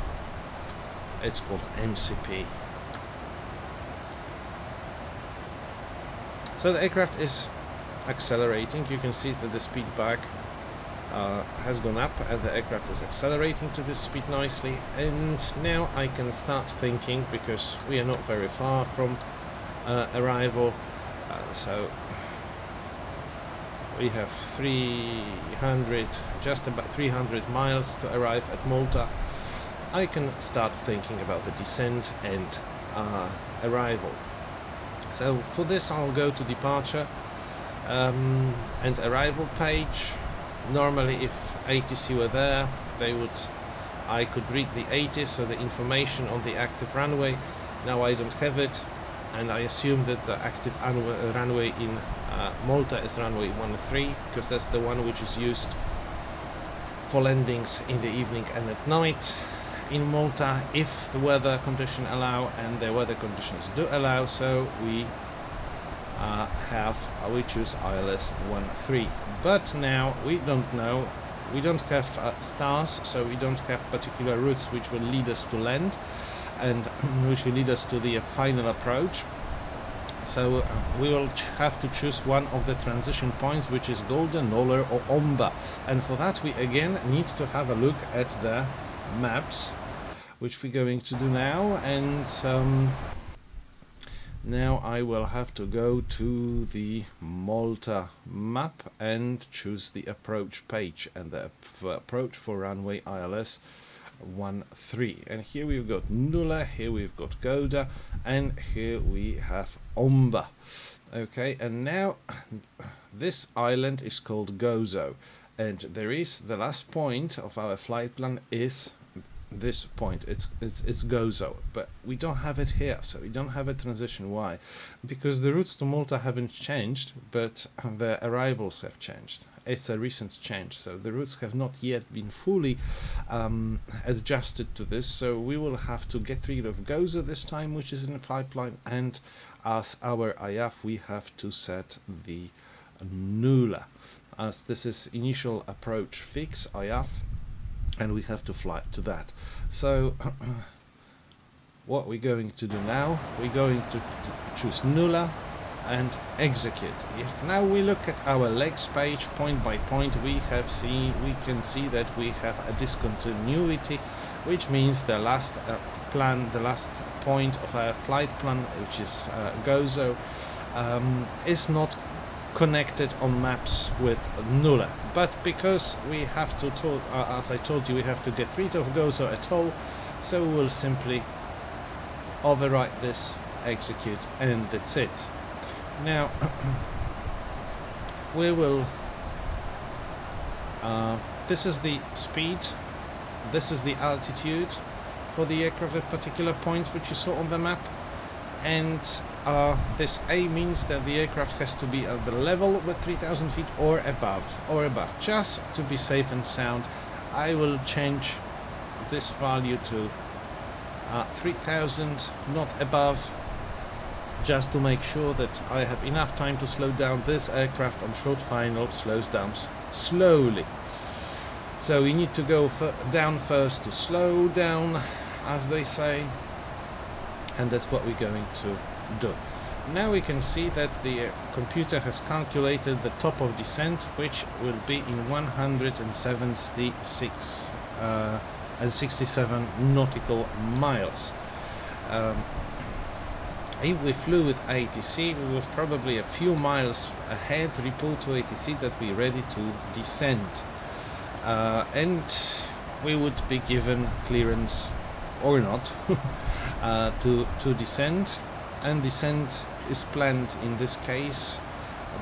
it's called MCP. So the aircraft is accelerating. You can see that the speed back has gone up, and the aircraft is accelerating to this speed nicely. And now I can start thinking, because we are not very far from arrival, so we have just about 300 miles to arrive at Malta. I can start thinking about the descent and arrival. So for this I'll go to departure and arrival page. Normally if ATC were there, I could read the ATIS, so the information on the active runway. Now I don't have it, and I assume that the active runway in Malta is runway 13, because that's the one which is used for landings in the evening and at night in Malta, if the weather conditions allow, and the weather conditions do allow. So we choose ILS 13. But now we don't know. We don't have stars, so we don't have particular routes which will lead us to land and which will lead us to the final approach. So we will have to choose one of the transition points, which is Golden, Noller or Omba. And for that we again need to have a look at the maps, which we're going to do now. And now I will have to go to the Malta map and choose the approach page, and the approach for runway ILS 13. And here we've got Nulla, here we've got Goda, and here we have Omba. Okay, and now this island is called Gozo, and there is the last point of our flight plan is this point. It's Gozo, but we don't have it here, so we don't have a transition. Why? Because the routes to Malta haven't changed, but the arrivals have changed. It's a recent change, so the routes have not yet been fully adjusted to this. So we will have to get rid of Gozo this time, which is in the pipeline, and as our IAF we have to set the Nulla, as this is initial approach fix IAF, and we have to fly to that. So what we're going to do now, we're going to choose Nulla and execute. If now we look at our legs page point by point, we can see that we have a discontinuity, which means the last the last point of our flight plan, which is Gozo, is not connected on maps with Nulla. But because we have to, as I told you, we have to get rid of Gozo at all, so we'll simply overwrite this, execute, and that's it. Now we will this is the speed, this is the altitude for the aircraft at particular points which you saw on the map, and this A means that the aircraft has to be at the level with 3,000 feet or above. Just to be safe and sound, I will change this value to 3,000, not above, just to make sure that I have enough time to slow down. This aircraft on short final slows down slowly, so we need to go down first to slow down, as they say, and that's what we're going to do. Now we can see that the computer has calculated the top of descent, which will be in 176 and 67 nautical miles. If we flew with ATC, we was probably a few miles ahead. Report to ATC that we're ready to descend, and we would be given clearance or not to descend. And descent is planned in this case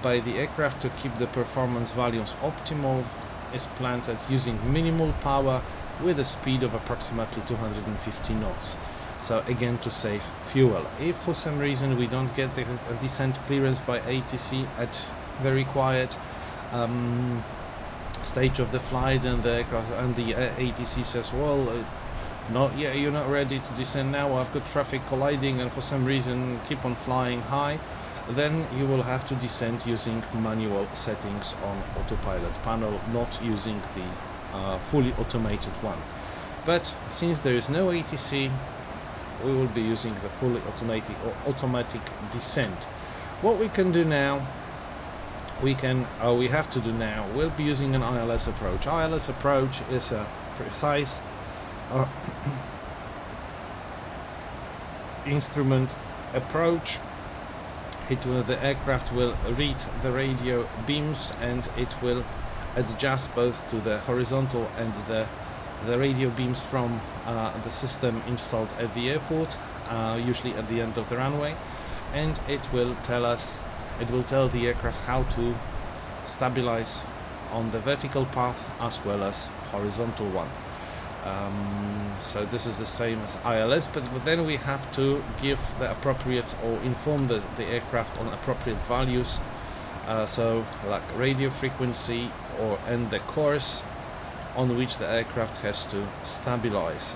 by the aircraft to keep the performance values optimal. Is planned at using minimal power with a speed of approximately 250 knots. So again, to save fuel. If for some reason we don't get the descent clearance by ATC at the required stage of the flight, and the aircraft and the ATC says, well, you're not ready to descend now, I've got traffic colliding, and for some reason keep on flying high, then you will have to descend using manual settings on autopilot panel, not using the fully automated one. But since there is no ATC, we will be using the fully automatic descent. What we can do now, we have to do now, we'll be using an ILS approach. ILS approach is a precise instrument approach. The aircraft will read the radio beams, and it will adjust both to the horizontal and the radio beams from the system installed at the airport, usually at the end of the runway, and it will tell the aircraft how to stabilize on the vertical path as well as horizontal one. So this is the same as ILS, but then we have to give the appropriate, or inform the aircraft on appropriate values, so like radio frequency and the course on which the aircraft has to stabilize.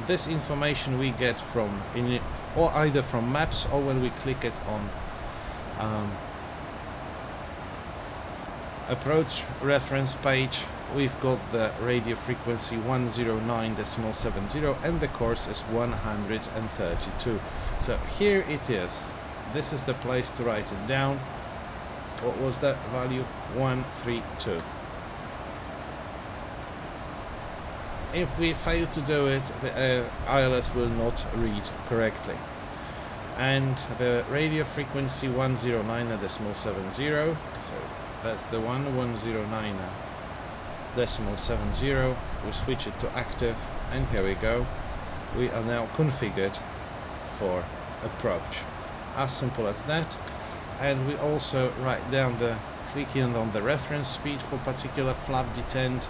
This information we get from or either from maps, or when we click it on approach reference page, we've got the radio frequency 109.70 and the course is 132. So here it is. This is the place to write it down. What was that value? 132. If we fail to do it, the ILS will not read correctly. And the radio frequency 109.70, so that's the one, 109.70. We switch it to active, and here we go. We are now configured for approach. As simple as that. And we also write down clicking on the reference speed for particular flap detent.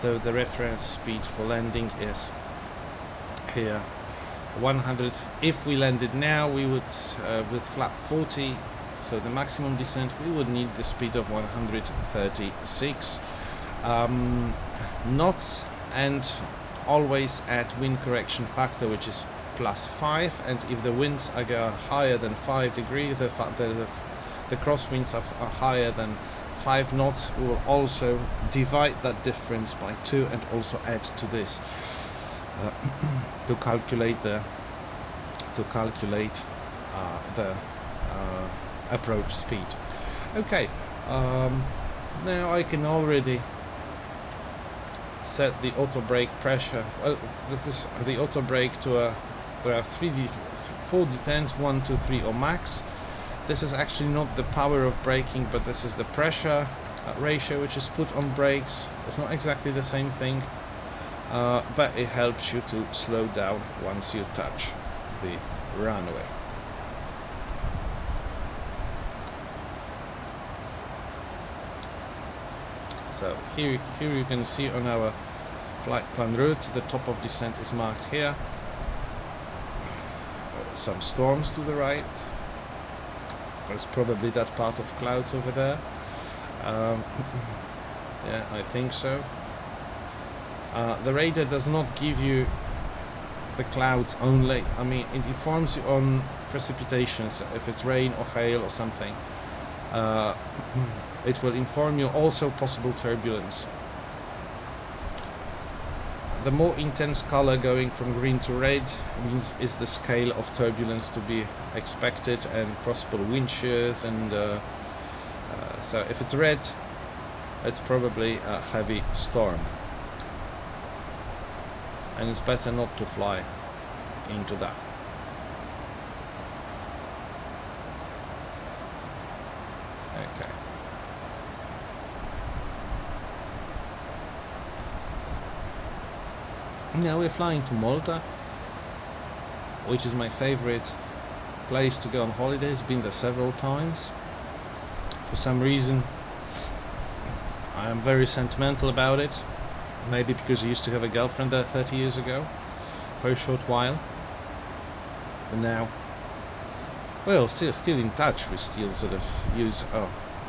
So the reference speed for landing is here 100. If we landed now, we would with flap 40, so the maximum descent, we would need the speed of 136 knots, and always at wind correction factor, which is +5. And if the winds are higher than 5 degrees, the crosswinds are higher than 5 knots, we will also divide that difference by 2 and also add to this to calculate the approach speed. Okay, now I can already set the auto brake pressure. Well, this is the auto brake to we have 4 detents, 1, 2, 3 or max. This is actually not the power of braking, but this is the pressure ratio which is put on brakes. It's not exactly the same thing, but it helps you to slow down once you touch the runway. So here you can see on our flight plan route, the top of descent is marked here. Some storms to the right. There's probably that part of clouds over there. Yeah, I think so. The radar does not give you the clouds only. I mean, it informs you on precipitations, if it's rain or hail or something. It will inform you also possible turbulence. The more intense color going from green to red is the scale of turbulence to be expected, and possible wind shears, and so if it's red, it's probably a heavy storm, and it's better not to fly into that. Okay. Now we're flying to Malta, which is my favorite place to go on holidays. Been there several times. For some reason I am very sentimental about it. Maybe because I used to have a girlfriend there 30 years ago, very short while. And now, well, still in touch. We still sort of use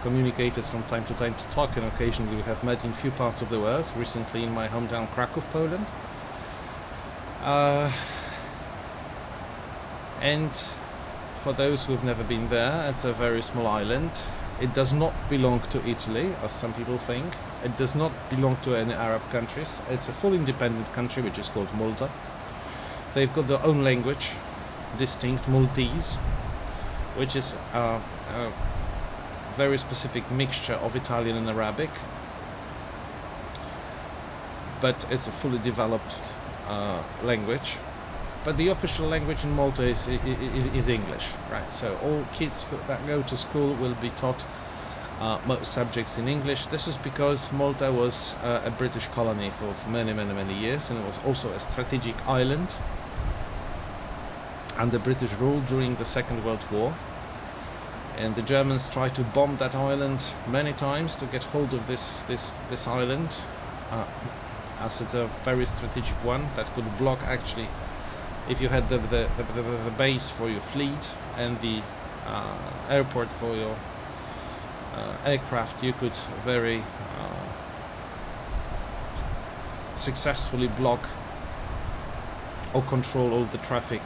communicators from time to time to talk, and occasionally we have met in few parts of the world. Recently in my hometown Kraków, Poland. And for those who've never been there, it's a very small island. It does not belong to Italy, as some people think. It does not belong to any Arab countries. It's a full independent country which is called Malta. They've got their own language, distinct Maltese, which is a very specific mixture of Italian and Arabic. But it's a fully developed language. But the official language in Malta is English, right? So all kids that go to school will be taught most subjects in English. This is because Malta was a British colony for many years, and it was also a strategic island. under British rule during the Second World War, and the Germans tried to bomb that island many times to get hold of this island, as it's a very strategic one that could block, actually, if you had the base for your fleet and the airport for your aircraft, you could very successfully block or control all the traffic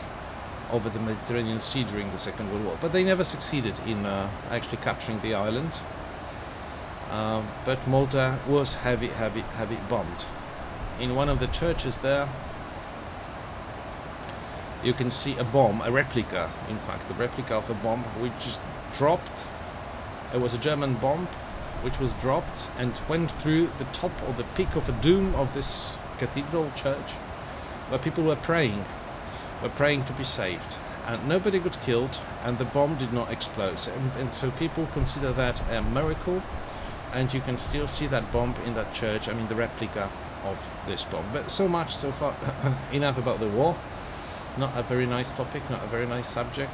over the Mediterranean Sea during the Second World War. But they never succeeded in actually capturing the island. But Malta was heavy bombed. In one of the churches there, you can see a bomb, a replica, in fact, a replica of a bomb which just dropped. It was a German bomb which was dropped and went through the top of the peak of a dome of this cathedral church, where people were praying to be saved, and nobody got killed, and the bomb did not explode. And so people consider that a miracle, and you can still see that bomb in that church. I mean, the replica of this bomb. But so much so far. Enough about the war. Not a very nice topic, not a very nice subject.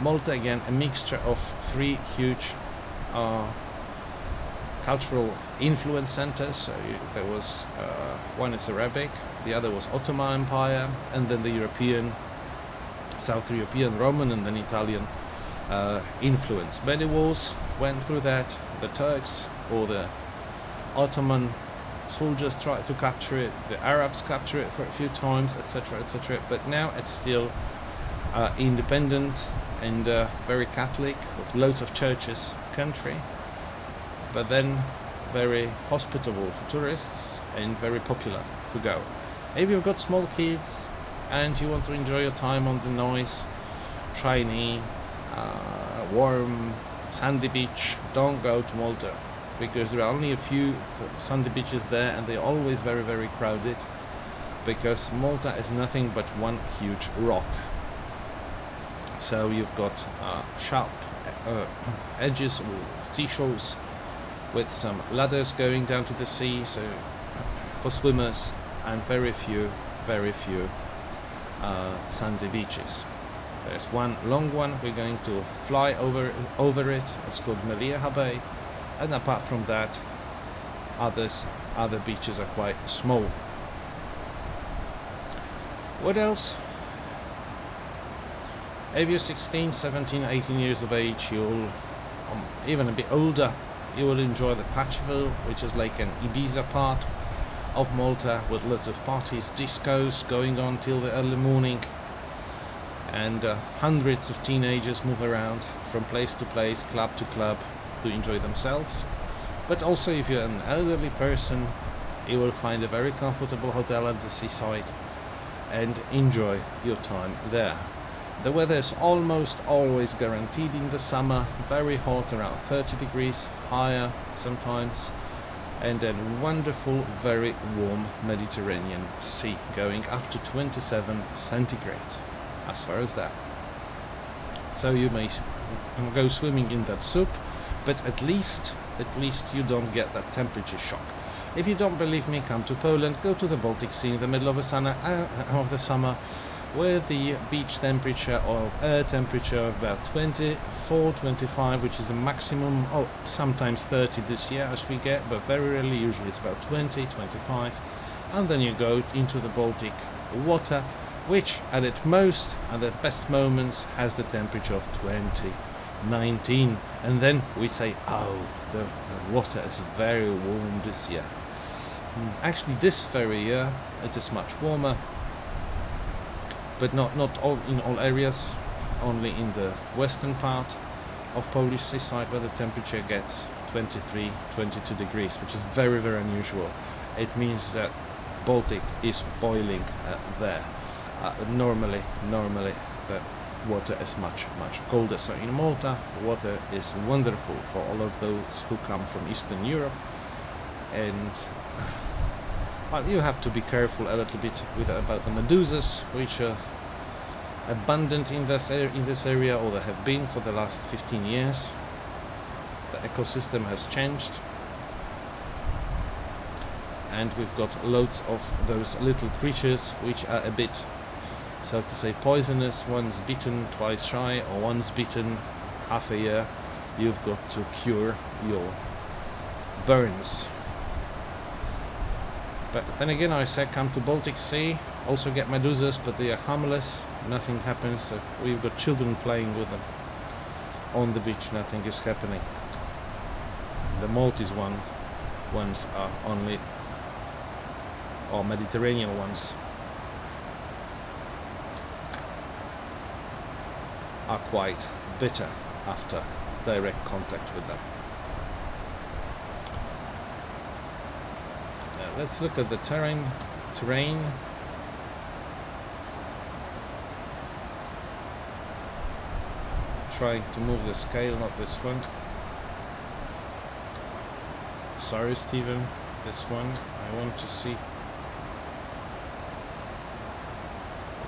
Malta, again, a mixture of three huge cultural influence centers. So there was one is Arabic, the other was Ottoman Empire, and then the European, South European, Roman, and then Italian influence. Many wars went through that. The Turks or the Ottoman soldiers tried to capture it, the Arabs captured it for a few times, etc., etc. But now it's still independent and very Catholic, with loads of churches country, but then very hospitable for tourists and very popular to go. If you've got small kids and you want to enjoy your time on the nice, shiny, warm, sandy beach, don't go to Malta, because there are only a few sandy beaches there, and they're always very crowded, because Malta is nothing but one huge rock. So you've got sharp edges or seashores with some ladders going down to the sea, so for swimmers, and very few sandy beaches. There's one long one, we're going to fly over it. It's called Melilla Bay, and apart from that, other beaches are quite small. What else? If you're 16, 17, 18 years of age, you'll even a bit older, you will enjoy the Patchville, which is like an Ibiza part of Malta, with lots of parties, discos going on till the early morning, and hundreds of teenagers move around from place to place, club to club, to enjoy themselves. But also, if you're an elderly person, you will find a very comfortable hotel at the seaside and enjoy your time there. The weather is almost always guaranteed in the summer, very hot, around 30 degrees, higher sometimes, and then wonderful, very warm Mediterranean Sea, going up to 27 centigrade, as far as that. So you may go swimming in that soup, but at least you don't get that temperature shock. If you don't believe me, come to Poland, go to the Baltic Sea in the middle of the summer, where the beach temperature or air temperature of about 24, 25, which is the maximum, sometimes 30 this year as we get, but very rarely, usually it's about 20, 25, and then you go into the Baltic water, which at its most, at the best moments, has the temperature of 20, 19, and then we say, oh, the water is very warm this year. Actually, this very year it is much warmer, but not all in all areas, only in the western part of Polish seaside, where the temperature gets 23, 22 degrees, which is very unusual. It means that Baltic is boiling there. Normally the water is much colder. So in Malta, water is wonderful for all of those who come from Eastern Europe, and you have to be careful a little bit about the medusas, which are abundant in this area, or they have been for the last 15 years. The ecosystem has changed, and we've got loads of those little creatures which are a bit so to say, poisonous, once bitten, twice shy, or once bitten, half a year, you've got to cure your burns. But then again, I said come to Baltic Sea, also get medusas, but they are harmless, nothing happens, so we've got children playing with them. On the beach, nothing is happening. The Maltese ones are only, or Mediterranean ones, are quite bitter after direct contact with them. Let's look at the terrain. Trying to move the scale, not this one. Sorry, Stephen, this one. I want to see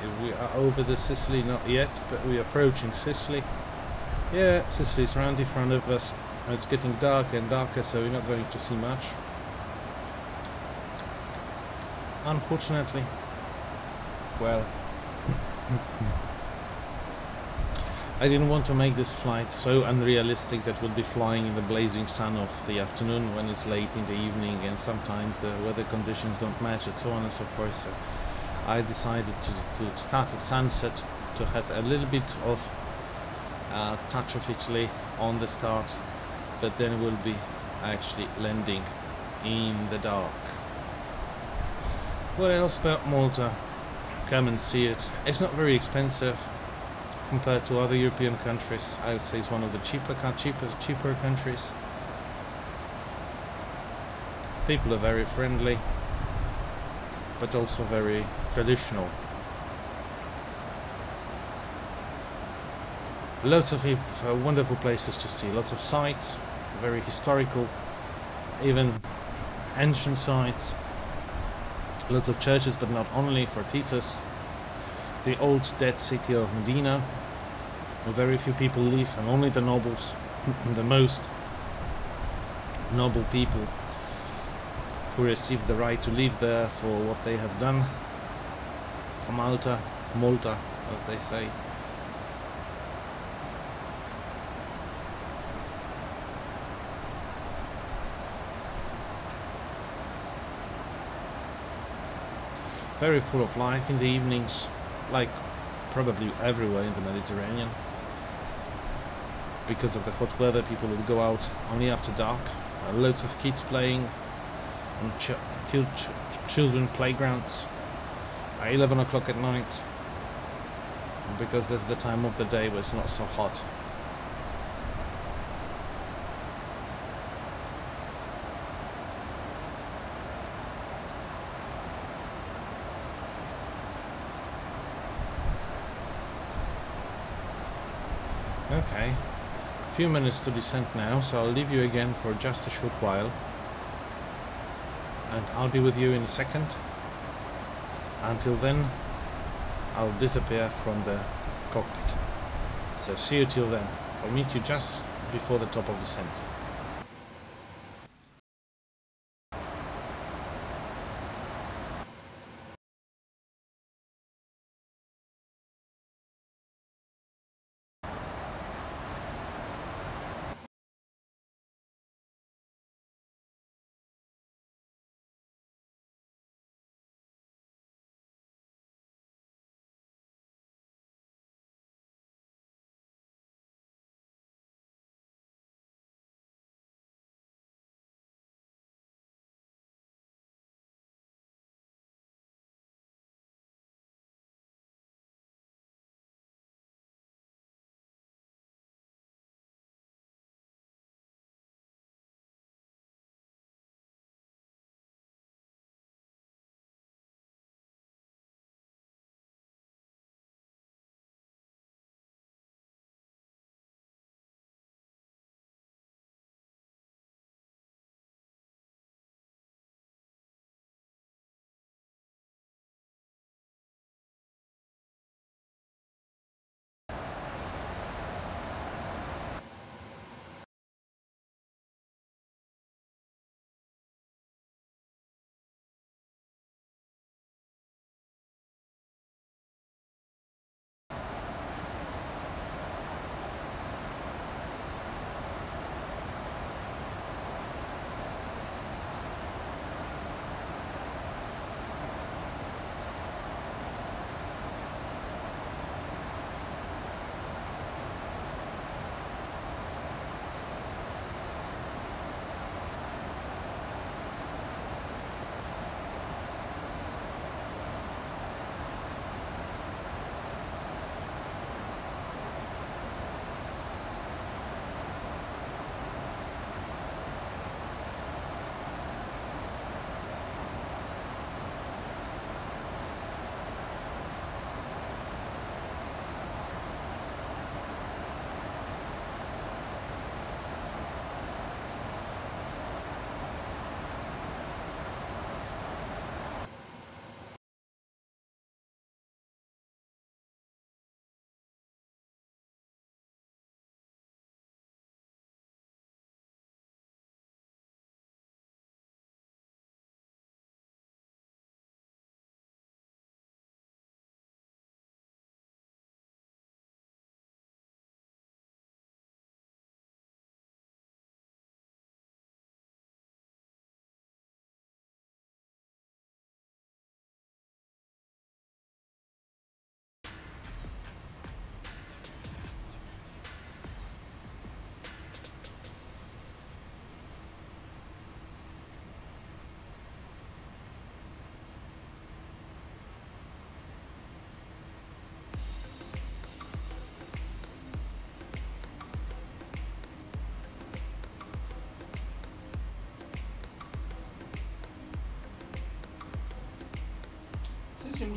if we are over the Sicily. Not yet, but we are approaching Sicily. Yeah, Sicily's round in front of us. It's getting darker and darker, so we're not going to see much, unfortunately. Well, I didn't want to make this flight so unrealistic that we'll be flying in the blazing sun of the afternoon when it's late in the evening, and sometimes the weather conditions don't match, and so on and so forth. So I decided to start at sunset, to have a little bit of touch of Italy on the start, but then we'll be actually landing in the dark. What else about Malta? Come and see it. It's not very expensive compared to other European countries. I would say it's one of the cheaper countries. People are very friendly, but also very traditional. Lots of wonderful places to see, lots of sites, very historical, even ancient sites. Lots of churches, but not only, for Thesis. The old dead city of Medina, where very few people live, and only the nobles, the most noble people, who received the right to live there for what they have done for Malta, as they say. Very full of life in the evenings, like probably everywhere in the Mediterranean. Because of the hot weather, people will go out only after dark. Loads of kids playing on children playgrounds at 11 o'clock at night, because that's the time of the day where it's not so hot. Okay, a few minutes to descend now, so I'll leave you again for just a short while, and I'll be with you in a second. Until then, I'll disappear from the cockpit. So see you till then. I'll meet you just before the top of descent.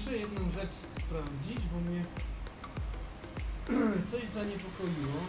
muszę jedną rzecz sprawdzić, bo mnie coś zaniepokoiło.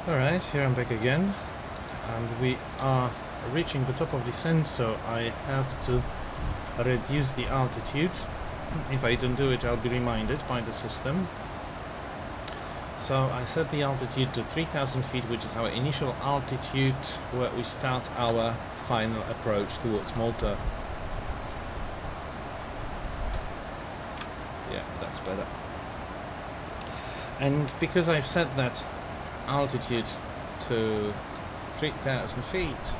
Alright, here I'm back again, and we are reaching the top of the descent, so I have to reduce the altitude. If I don't do it, I'll be reminded by the system. So I set the altitude to 3,000 feet, which is our initial altitude where we start our final approach towards Malta. Yeah, that's better. And because I've set that altitude to 3,000 feet,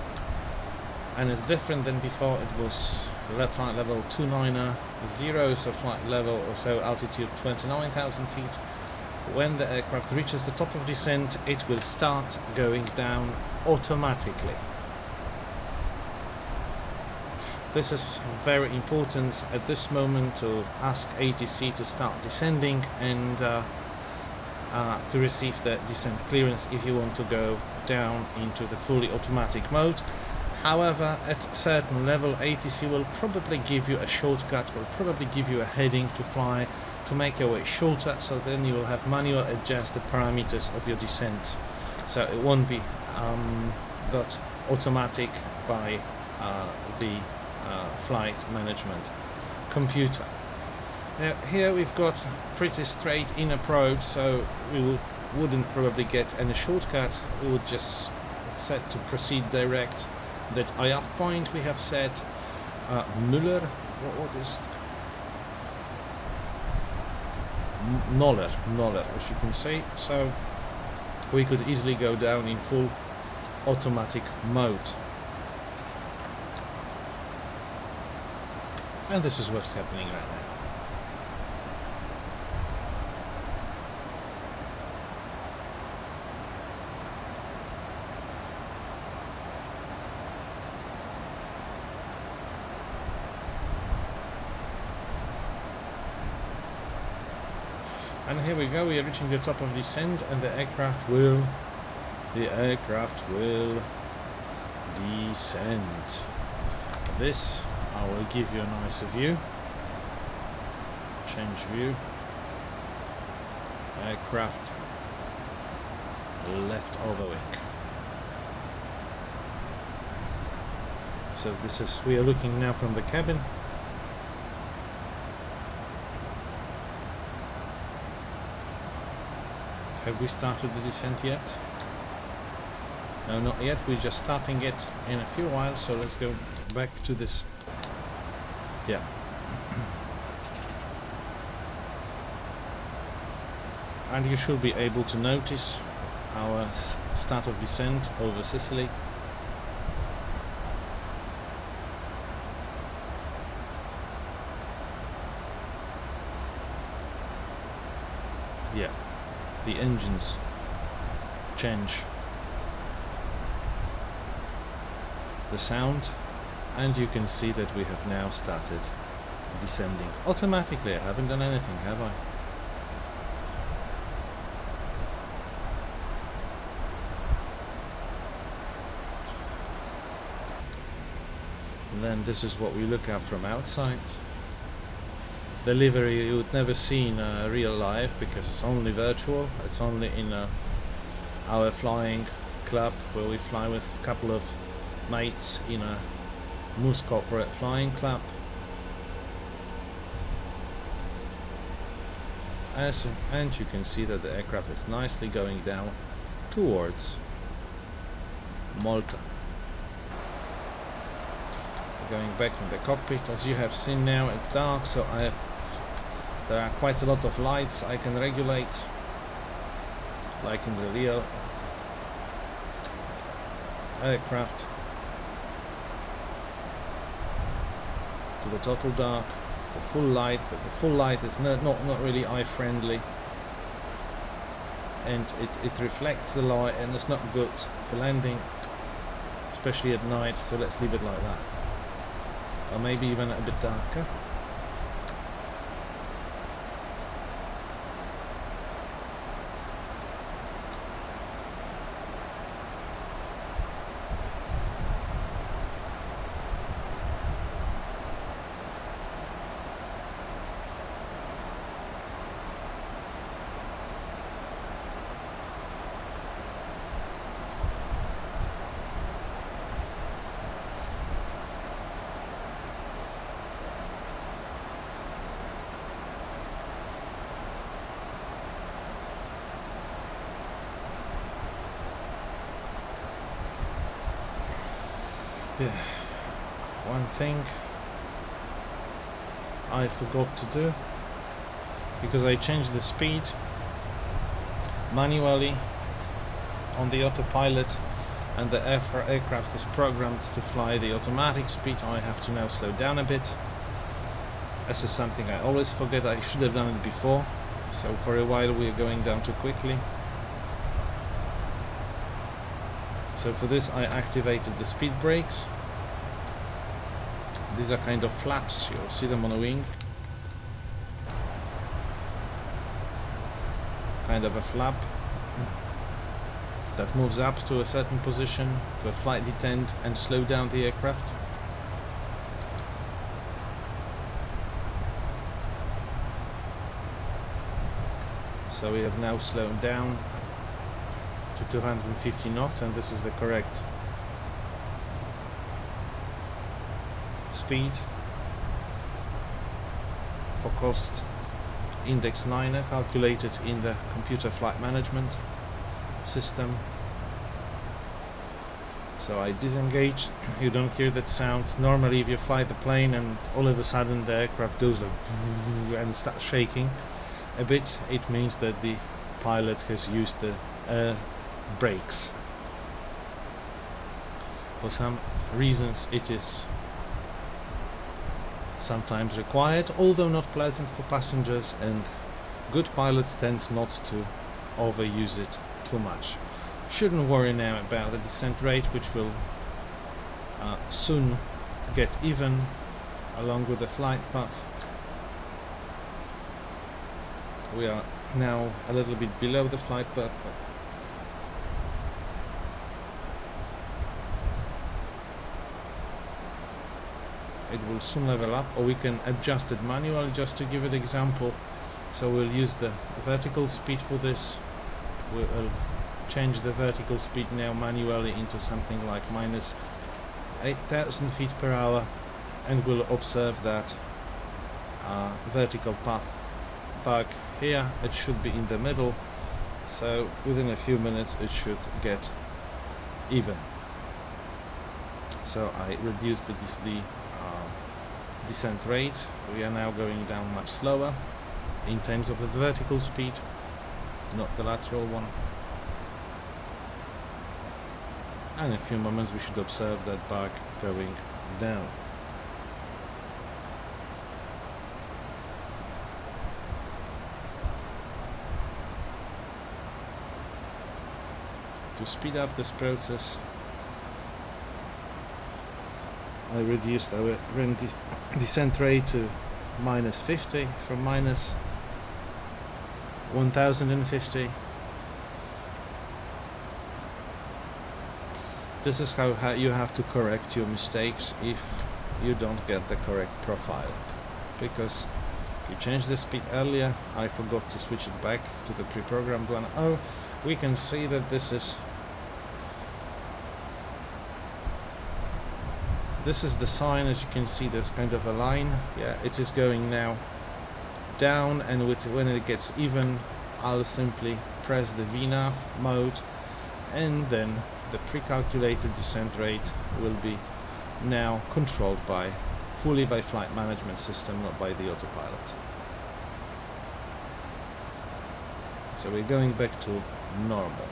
and it's different than before, it was flight level 290, so flight level or so altitude 29,000 feet. When the aircraft reaches the top of descent, it will start going down automatically. This is very important at this moment to ask ATC to start descending and to receive the descent clearance if you want to go down into the fully automatic mode. However, at a certain level, ATC will probably give you a shortcut, will probably give you a heading to fly to make your way shorter, so then you will have manual adjust the parameters of your descent. So it won't be got automatic by the flight management computer. Now here we've got pretty straight in approach, so we wouldn't probably get any shortcut. We would just set to proceed direct. That IAF point we have set Müller, what is Noller, as you can see, so we could easily go down in full automatic mode. And this is what's happening right now. And here we go, we are reaching the top of descent, and the aircraft will descend. This I will give you a nicer view. Change view. Aircraft left over wing. So this is, we are looking now from the cabin. Have we started the descent yet? No, not yet. We're just starting it in a few while, so let's go back to this. Yeah. And you should be able to notice our start of descent over Sicily. Yeah. The engines change the sound, and you can see that we have now started descending automatically. I haven't done anything, have I? And then this is what we look at from outside. the livery you would never see in real life, because it's only virtual. It's only in our flying club, where we fly with a couple of mates in a Moose Corporate Flying Club. And you can see that the aircraft is nicely going down towards Malta. Going back in the cockpit, as you have seen now, it's dark, so there are quite a lot of lights I can regulate, like in the real aircraft, to the total dark, the full light, but the full light is not really eye friendly, and it reflects the light, and it's not good for landing, especially at night, so let's leave it like that. Or maybe even a bit darker. Yeah, one thing I forgot to do, because I changed the speed manually on the autopilot, and the aircraft is programmed to fly the automatic speed. I have to now slow down a bit. This is something I always forget. I should have done it before, so for a while we are going down too quickly. So for this I activated the speed brakes. These are kind of flaps, you'll see them on a wing. Kind of a flap that moves up to a certain position to a flight detent and slow down the aircraft. So we have now slowed down to 250 knots, and this is the correct speed for cost index 9 calculated in the computer flight management system. So I disengaged. You don't hear that sound. Normally if you fly the plane and all of a sudden the aircraft goes like and starts shaking a bit, it means that the pilot has used the brakes. For some reasons it is sometimes required, although not pleasant for passengers, and good pilots tend not to overuse it too much. Shouldn't worry now about the descent rate, which will soon get even along with the flight path. We are now a little bit below the flight path, but it will soon level up, or we can adjust it manually just to give it an example. So we'll use the vertical speed for this. We'll change the vertical speed now manually into something like minus 8,000 feet per hour, and we'll observe that vertical path back here. It should be in the middle, so within a few minutes it should get even. So I reduced the descent rate. We are now going down much slower in terms of the vertical speed, not the lateral one. And in a few moments we should observe that back going down. To speed up this process, I reduced our descent rate to minus 50 from minus 1050. This is how you have to correct your mistakes if you don't get the correct profile, because You changed the speed earlier. I forgot to switch it back to the pre-programmed one. Oh, we can see that this is the sign. As you can see, there's kind of a line. Yeah, it is going now down, and when it gets even, I'll simply press the VNAV mode, and then the pre-calculated descent rate will be now controlled fully by flight management system, not by the autopilot. So we're going back to normal.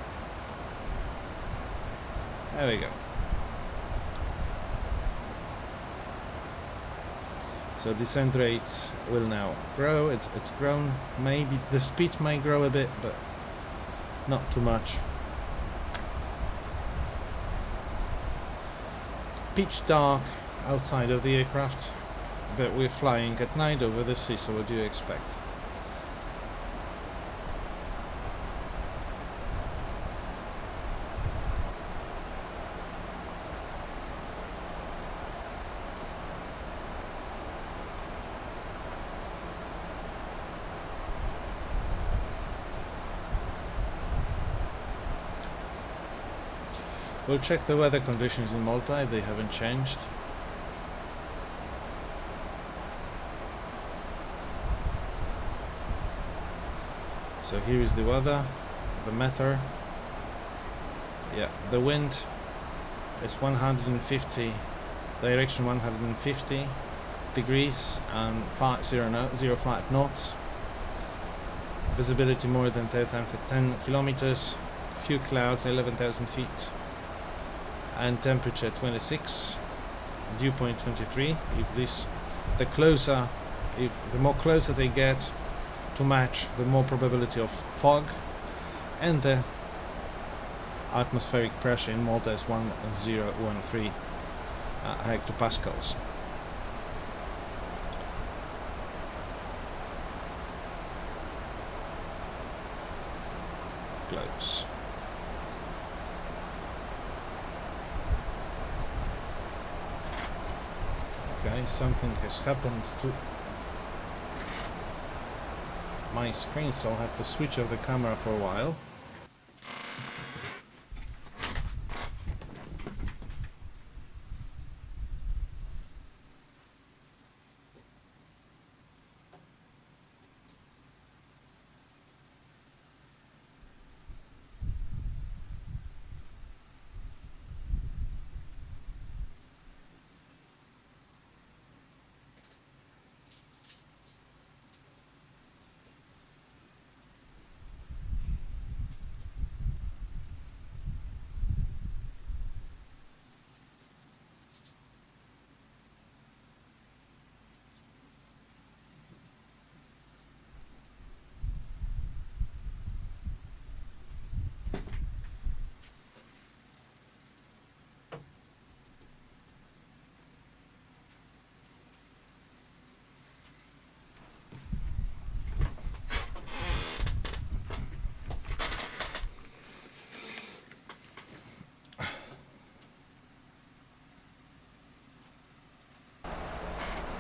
There we go. So descent rate will now grow. It's grown. Maybe the speed may grow a bit, but not too much. Pitch dark outside of the aircraft, but we're flying at night over the sea, so what do you expect? We'll check the weather conditions in Malta if they haven't changed. So here is the weather, the meter. Yeah, the wind is 150, direction 150 degrees and 05 knots. Visibility more than 10 kilometers. Few clouds, 11,000 feet. And temperature 26, dew point 23. The more closer they get to match, the more probability of fog, and the atmospheric pressure in Malta is 1013 hectopascals. Close. Okay, something has happened to my screen, so I'll have to switch off the camera for a while.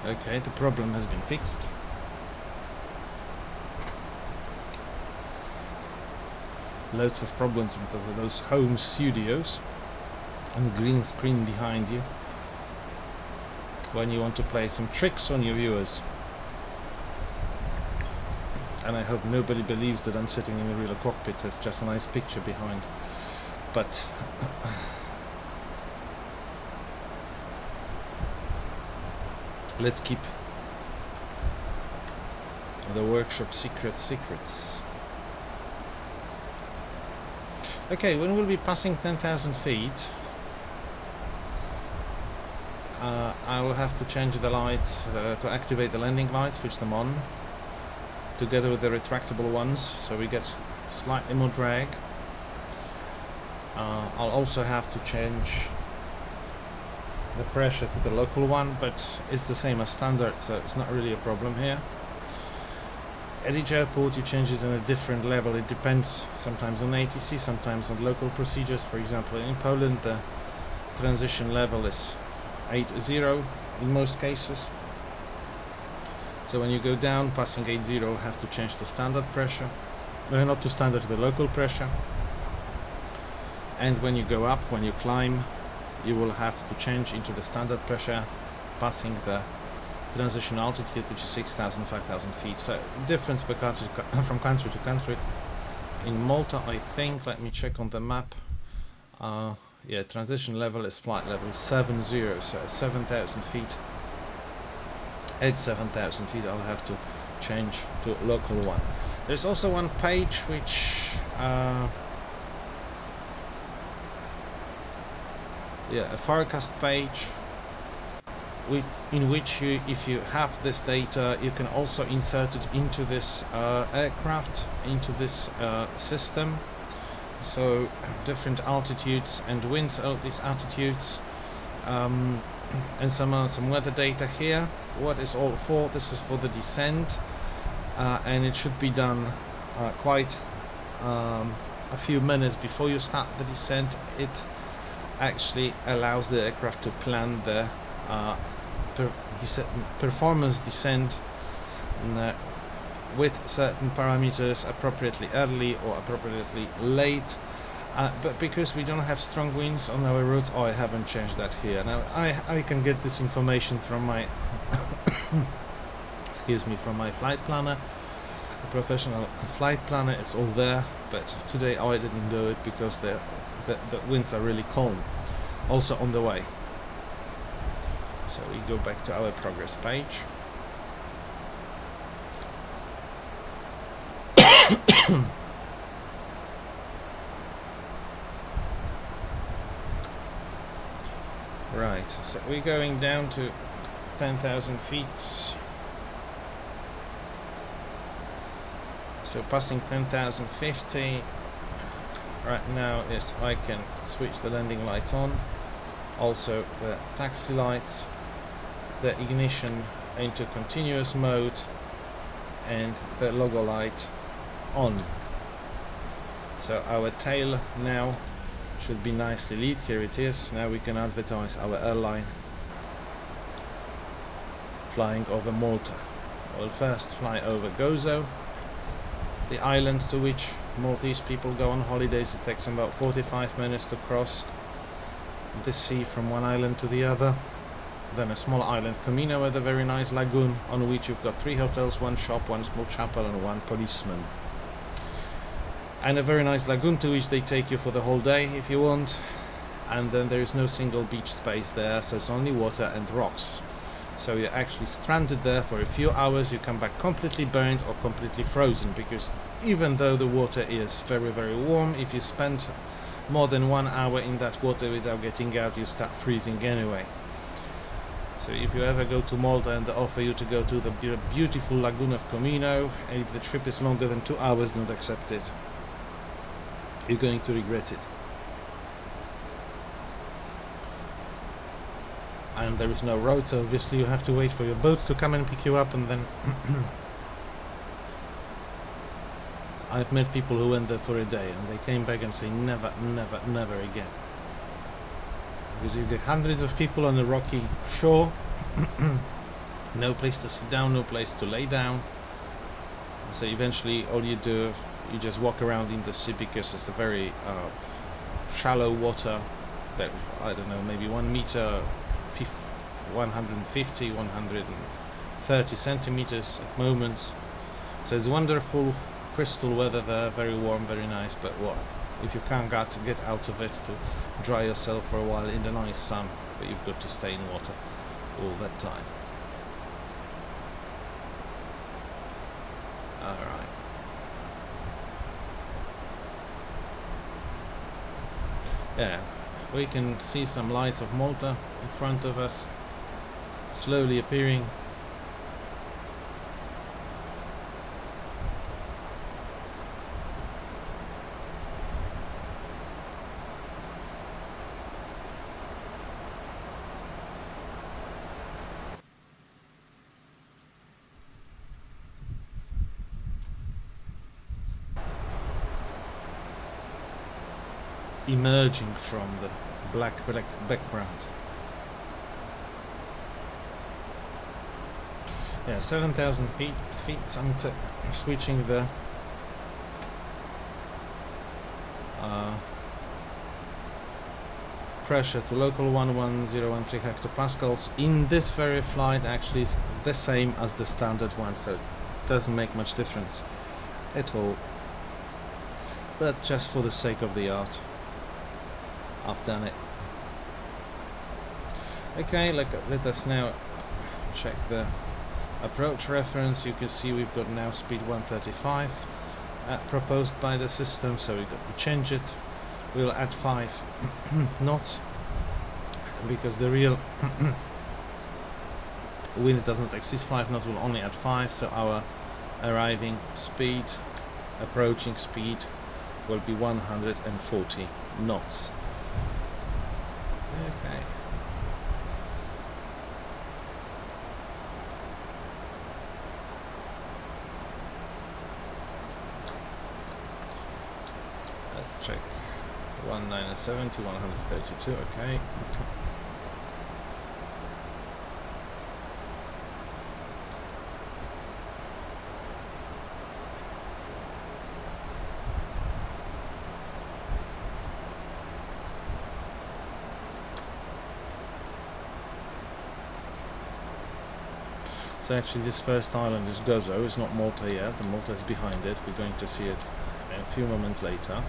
Okay, the problem has been fixed. Loads of problems with those home studios and green screen behind you when you want to play some tricks on your viewers. And I hope nobody believes that I'm sitting in a real cockpit. It's just a nice picture behind. But let's keep the workshop secrets. Okay, when we'll be passing 10,000 feet, I will have to change the lights to activate the landing lights, switch them on together with the retractable ones, so we get slightly more drag. I'll also have to change the pressure to the local one, but it's the same as standard, so it's not really a problem here. At each airport you change it on a different level. It depends sometimes on ATC, sometimes on local procedures. For example, in Poland the transition level is 8.0 in most cases. So when you go down, passing gate 0, have to change to standard pressure. Not to standard, the local pressure. And when you go up, when you climb, you will have to change into the standard pressure, passing the transition altitude, which is 6,000, 5,000 feet. So difference per country, from country to country. In Malta, I think, let me check on the map. Yeah, transition level is flight level 70, so 7,000 feet. At 7,000 feet, I'll have to change to local one. There's also one page which, yeah, a forecast page, in which you, if you have this data, you can also insert it into this aircraft, into this system. So different altitudes and winds of these altitudes, and some weather data here. What is all for? This is for the descent, and it should be done quite a few minutes before you start the descent. It actually allows the aircraft to plan the performance descent with certain parameters appropriately early or appropriately late, but because we don't have strong winds on our route, I haven't changed that here. Now I can get this information from my excuse me, from my flight planner, a professional flight planner. It's all there, but today I didn't do it because the winds are really calm also on the way. So we go back to our progress page. Right, so we're going down to 10,000 feet. So passing 10,050 right now is I can switch the landing lights on, also the taxi lights, the ignition into continuous mode, and the logo light on. So our tail now should be nicely lit. Here it is. Now we can advertise our airline flying over Malta. We'll first fly over Gozo, the island to which Maltese people go on holidays. It takes them about 45 minutes to cross the sea from one island to the other. Then a small island, Ciampino, with a very nice lagoon on which you've got 3 hotels, 1 shop, 1 small chapel and 1 policeman. And a very nice lagoon to which they take you for the whole day if you want. And then there is no single beach space there, so it's only water and rocks. So you're actually stranded there for a few hours. You come back completely burned or completely frozen, because even though the water is very, very warm, if you spend more than 1 hour in that water without getting out, you start freezing anyway. So if you ever go to Malta and they offer you to go to the beautiful lagoon of Ciampino, and if the trip is longer than 2 hours, don't accept it. You're going to regret it. And there is no road, so obviously you have to wait for your boat to come and pick you up, and then I've met people who went there for a day and they came back and say never, never, never again. Because you get hundreds of people on the rocky shore, no place to sit down, no place to lay down. So eventually all you do, you just walk around in the sea, because it's a very shallow water, that, I don't know, maybe 1 meter, 150, 130 centimeters at moments. So it's wonderful crystal weather there, very warm, very nice, but what if you can't get out of it to dry yourself for a while in the nice sun, but you've got to stay in water all that time. Alright. Yeah, we can see some lights of Malta in front of us, slowly appearing. Emerging from the black background. Yeah, 7,000 feet. I'm switching the pressure to local 11013 hectopascals. In this very flight actually is the same as the standard one, so it doesn't make much difference at all. But just for the sake of the art, I've done it. Okay, let us now check the approach reference. You can see we've got now speed 135 proposed by the system, so we've got to change it. We'll add 5 knots because the real wind doesn't exceed 5 knots. We'll only add 5, so our arriving speed, approaching speed, will be 140 knots. Okay. Let's check. 1970, 132, okay. So actually this first island is Gozo, it's not Malta yet, the Malta is behind it. We're going to see it a few moments later.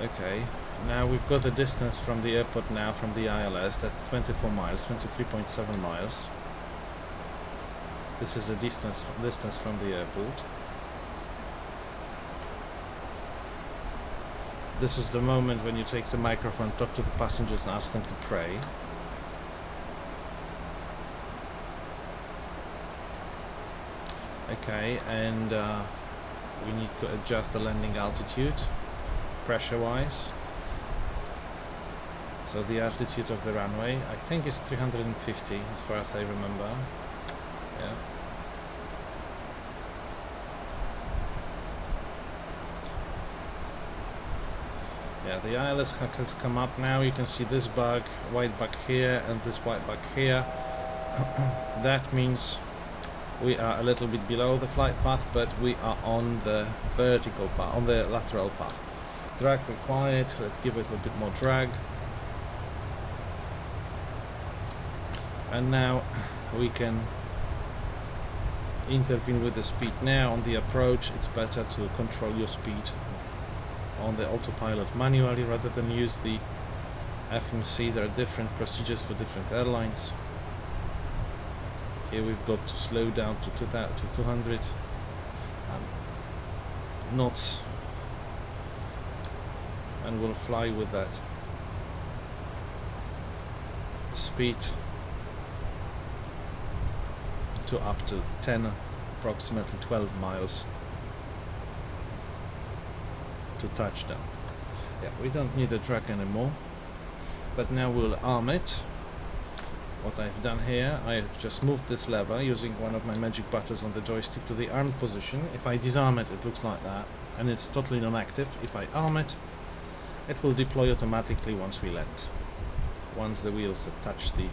Okay, now we've got the distance from the airport now, from the ILS, that's 24 miles, 23.7 miles. This is the distance from the airport. This is the moment when you take the microphone, talk to the passengers and ask them to pray. Okay, and we need to adjust the landing altitude, pressure-wise. So the altitude of the runway, I think is 350 as far as I remember. Yeah. Yeah, the ILS has come up now. You can see this bug, white bug here, and this white bug here. That means we are a little bit below the flight path, but we are on the vertical path, on the lateral path. Drag required. Let's give it a bit more drag. And now we can intervene with the speed. Now on the approach, it's better to control your speed on the autopilot manually rather than use the FMC. There are different procedures for different airlines. Here we've got to slow down to 200 knots, and we'll fly with that speed to up to 10, approximately 12 miles to touchdown. Yeah, we don't need the drag anymore, but now we'll arm it. What I've done here, I've just moved this lever using one of my magic buttons on the joystick to the armed position. If I disarm it, it looks like that, and it's totally non-active. If I arm it, it will deploy automatically once we land, once the wheels touch the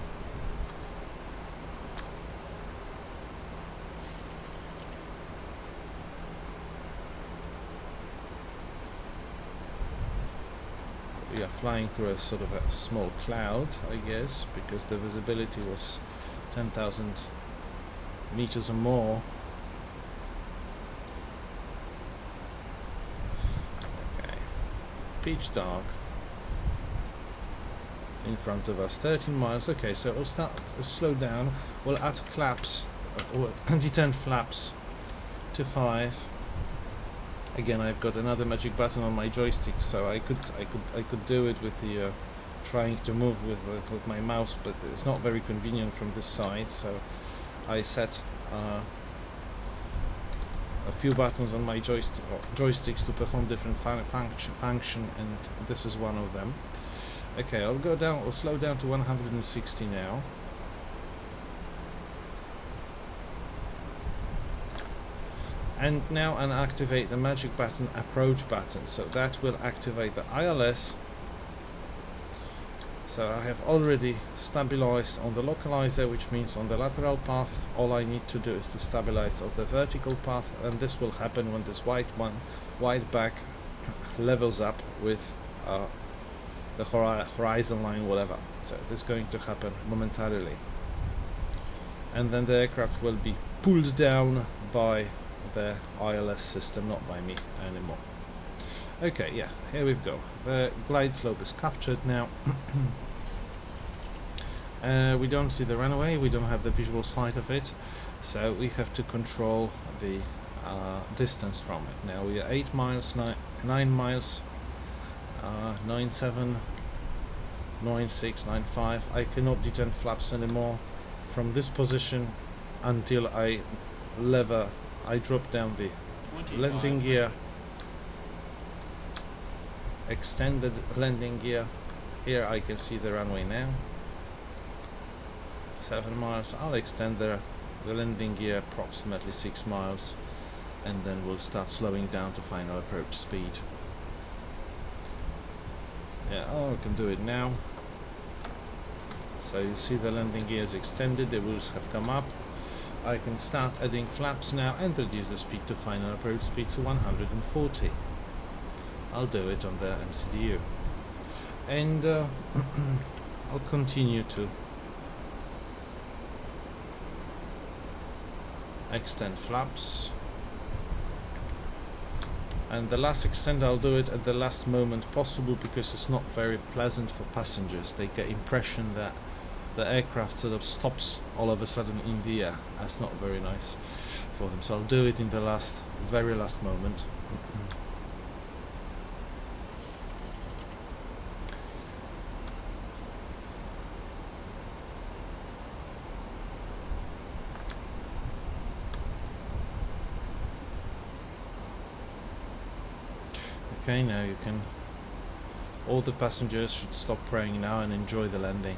we are flying through a sort of a small cloud, I guess, because the visibility was 10,000 meters or more. Okay, pitch dark in front of us, 13 miles. Okay, so we'll start to slow down. We'll add flaps, or detent flaps to 5. Again, I've got another magic button on my joystick, so I could do it with the trying to move with my mouse, but it's not very convenient from this side. So I set a few buttons on my joysticks to perform different function, and this is one of them. Okay, I'll go down. I'll slow down to 160 now. And now activate the magic button, approach button, so that will activate the ILS. So I have already stabilized on the localizer, which means on the lateral path all I need to do is to stabilize on the vertical path, and this will happen when this white back levels up with the horizon line, whatever. So this is going to happen momentarily, and then the aircraft will be pulled down by the ILS system, not by me anymore. Okay, yeah, here we go. The glide slope is captured now. We don't see the runway, we don't have the visual sight of it, so we have to control the distance from it. Now we are 8 miles, 9 miles, 9.7, 9.6, 9.5. I cannot detent flaps anymore from this position until I drop down the landing gear, extended landing gear. Here I can see the runway now. 7 miles. I'll extend the landing gear approximately 6 miles, and then we'll start slowing down to final approach speed. Yeah, oh, I can do it now. So you see the landing gear is extended, the wheels have come up. I can start adding flaps now and reduce the speed to final approach speed to 140. I'll do it on the MCDU, and I'll continue to extend flaps, and the last extend I'll do it at the last moment possible, because it's not very pleasant for passengers. They get impression that the aircraft sort of stops all of a sudden in the air. That's not very nice for them, so I'll do it in the very last moment. Okay, now you can, all the passengers should stop praying now and enjoy the landing.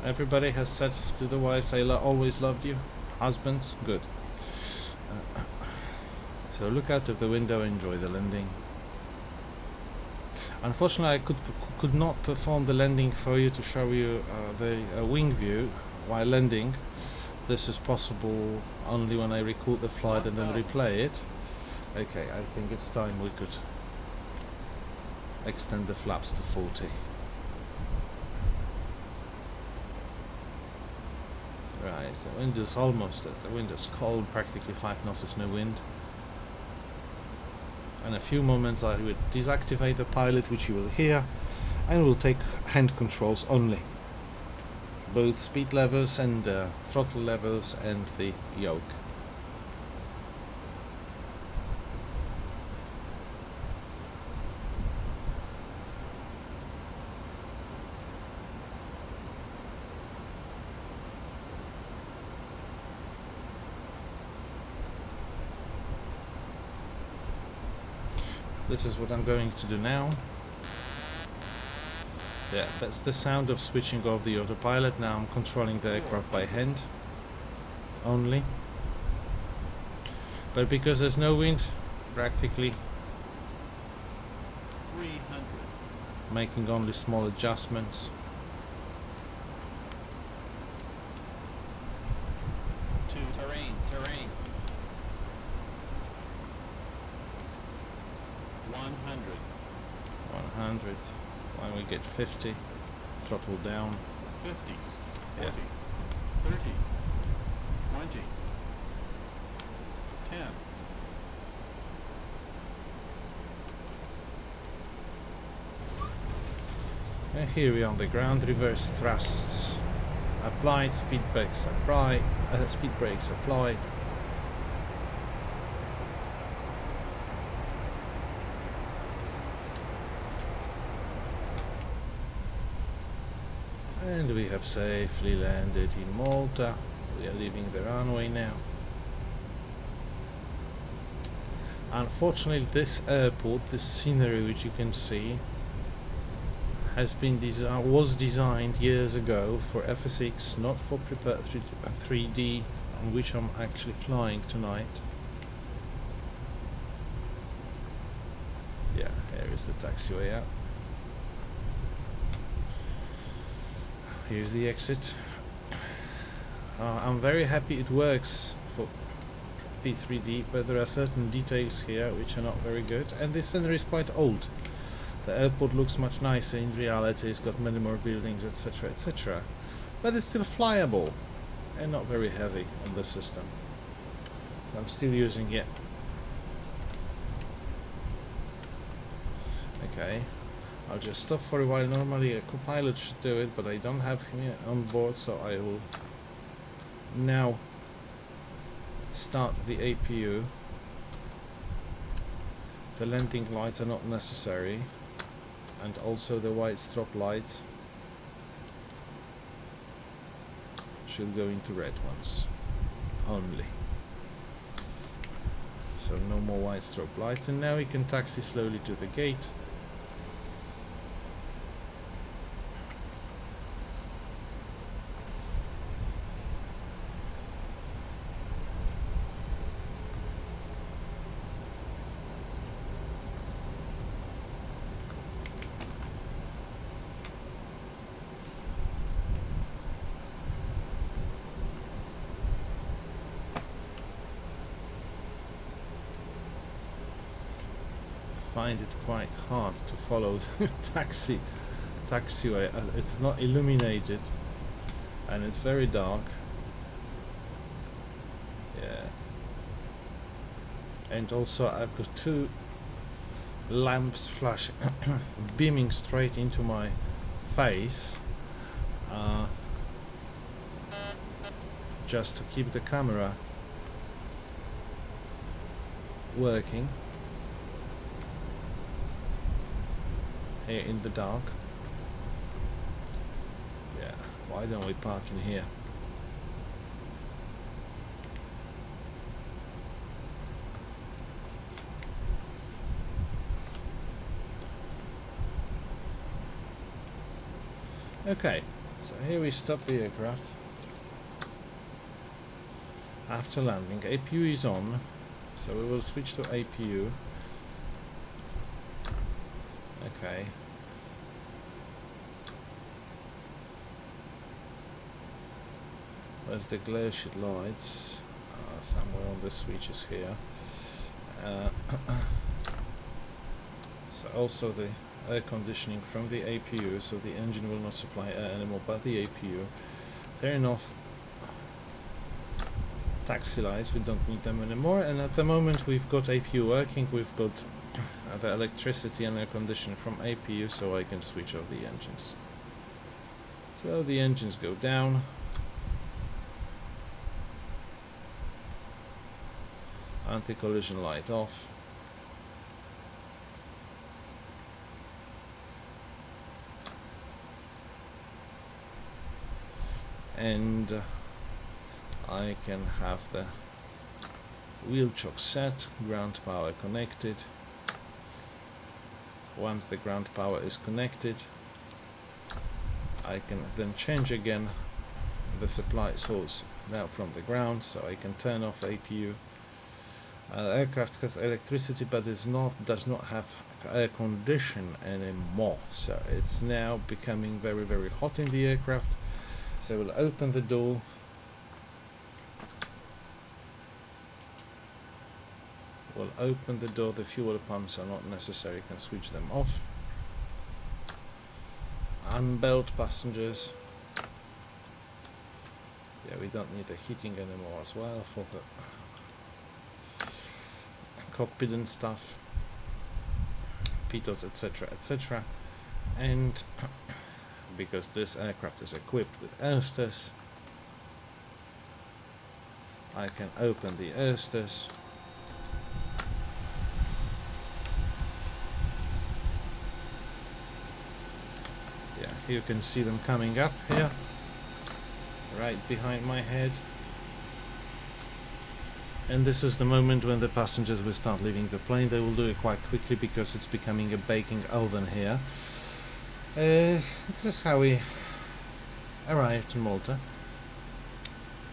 Everybody has said to the wives, I always loved you. Husbands, good. So look out of the window, enjoy the landing. Unfortunately, I could not perform the landing for you to show you the wing view while landing. This is possible only when I record the flight and then replay it. Okay, I think it's time we could extend the flaps to 40. Right, the wind is almost at the wind is cold, practically 5 knots is no wind. In a few moments I will deactivate the pilot, which you will hear, and we'll take hand controls only. Both speed levels and throttle levels and the yoke. This is what I'm going to do now. Yeah, that's the sound of switching off the autopilot. Now I'm controlling the aircraft by hand only. But because there's no wind, practically 300. Making only small adjustments. To terrain. 100. When we get 50, throttle down. 50, 40, Yeah. 30, 20, 10. And here we are on the ground. Reverse thrusts applied, speed brakes applied. And we have safely landed in Malta. We are leaving the runway now. Unfortunately, this airport, this scenery which you can see, has been was designed years ago for FSX, not for P3D on which I'm actually flying tonight. Yeah, here is the taxiway out. Here's the exit. I'm very happy it works for P3D, but there are certain details here which are not very good, and this scenery is quite old. The airport looks much nicer in reality, it's got many more buildings, etc, etc, but it's still flyable and not very heavy on the system. So I'm still using it. Okay, I'll just stop for a while. Normally a co-pilot should do it, but I don't have him on board, so I will now start the APU. The landing lights are not necessary, and also the white strobe lights should go into red ones only. So no more white strobe lights, and now we can taxi slowly to the gate. Find it quite hard to follow the taxiway. It's not illuminated and it's very dark. Yeah, and also I've got two lamps flashing beaming straight into my face, just to keep the camera working here in the dark. Yeah, why don't we park in here? Okay, so here we stop the aircraft after landing. APU is on, so we will switch to APU. Okay. Where's the glare sheet lights? Somewhere on the switches here. So also the air conditioning from the APU, so the engine will not supply air anymore, but the APU. Turn off taxi lights, we don't need them anymore, and at the moment we've got APU working, we've got the electricity and air conditioning from APU, so I can switch off the engines. So the engines go down. Anti-collision light off. And I can have the wheel chock set, ground power connected. Once the ground power is connected, I can then change again the supply source now from the ground, so I can turn off APU. Aircraft has electricity, but does not have air condition anymore, so it's now becoming very, very hot in the aircraft. So we'll open the door. We'll open the door. The fuel pumps are not necessary, you can switch them off. Unbelt passengers. Yeah, we don't need the heating anymore as well for the cockpit and stuff, pitot, etc, etc. And because this aircraft is equipped with airsters, I can open the airsters. Yeah, you can see them coming up here, right behind my head. And this is the moment when the passengers will start leaving the plane. They will do it quite quickly because it's becoming a baking oven here. This is how we arrived in Malta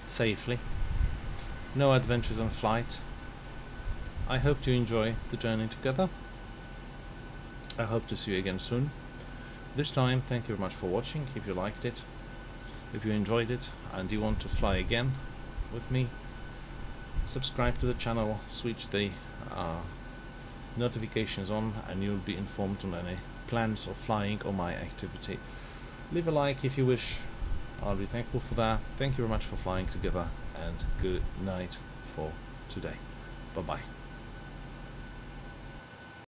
safely. no adventures on flight. I hope you enjoy the journey together. I hope to see you again soon. This time, thank you very much for watching. If you liked it, if you enjoyed it and you want to fly again with me, subscribe to the channel, switch the notifications on, and you'll be informed on any plans of flying or my activity. Leave a like if you wish. I'll be thankful for that. Thank you very much for flying together, and good night for today. Bye bye.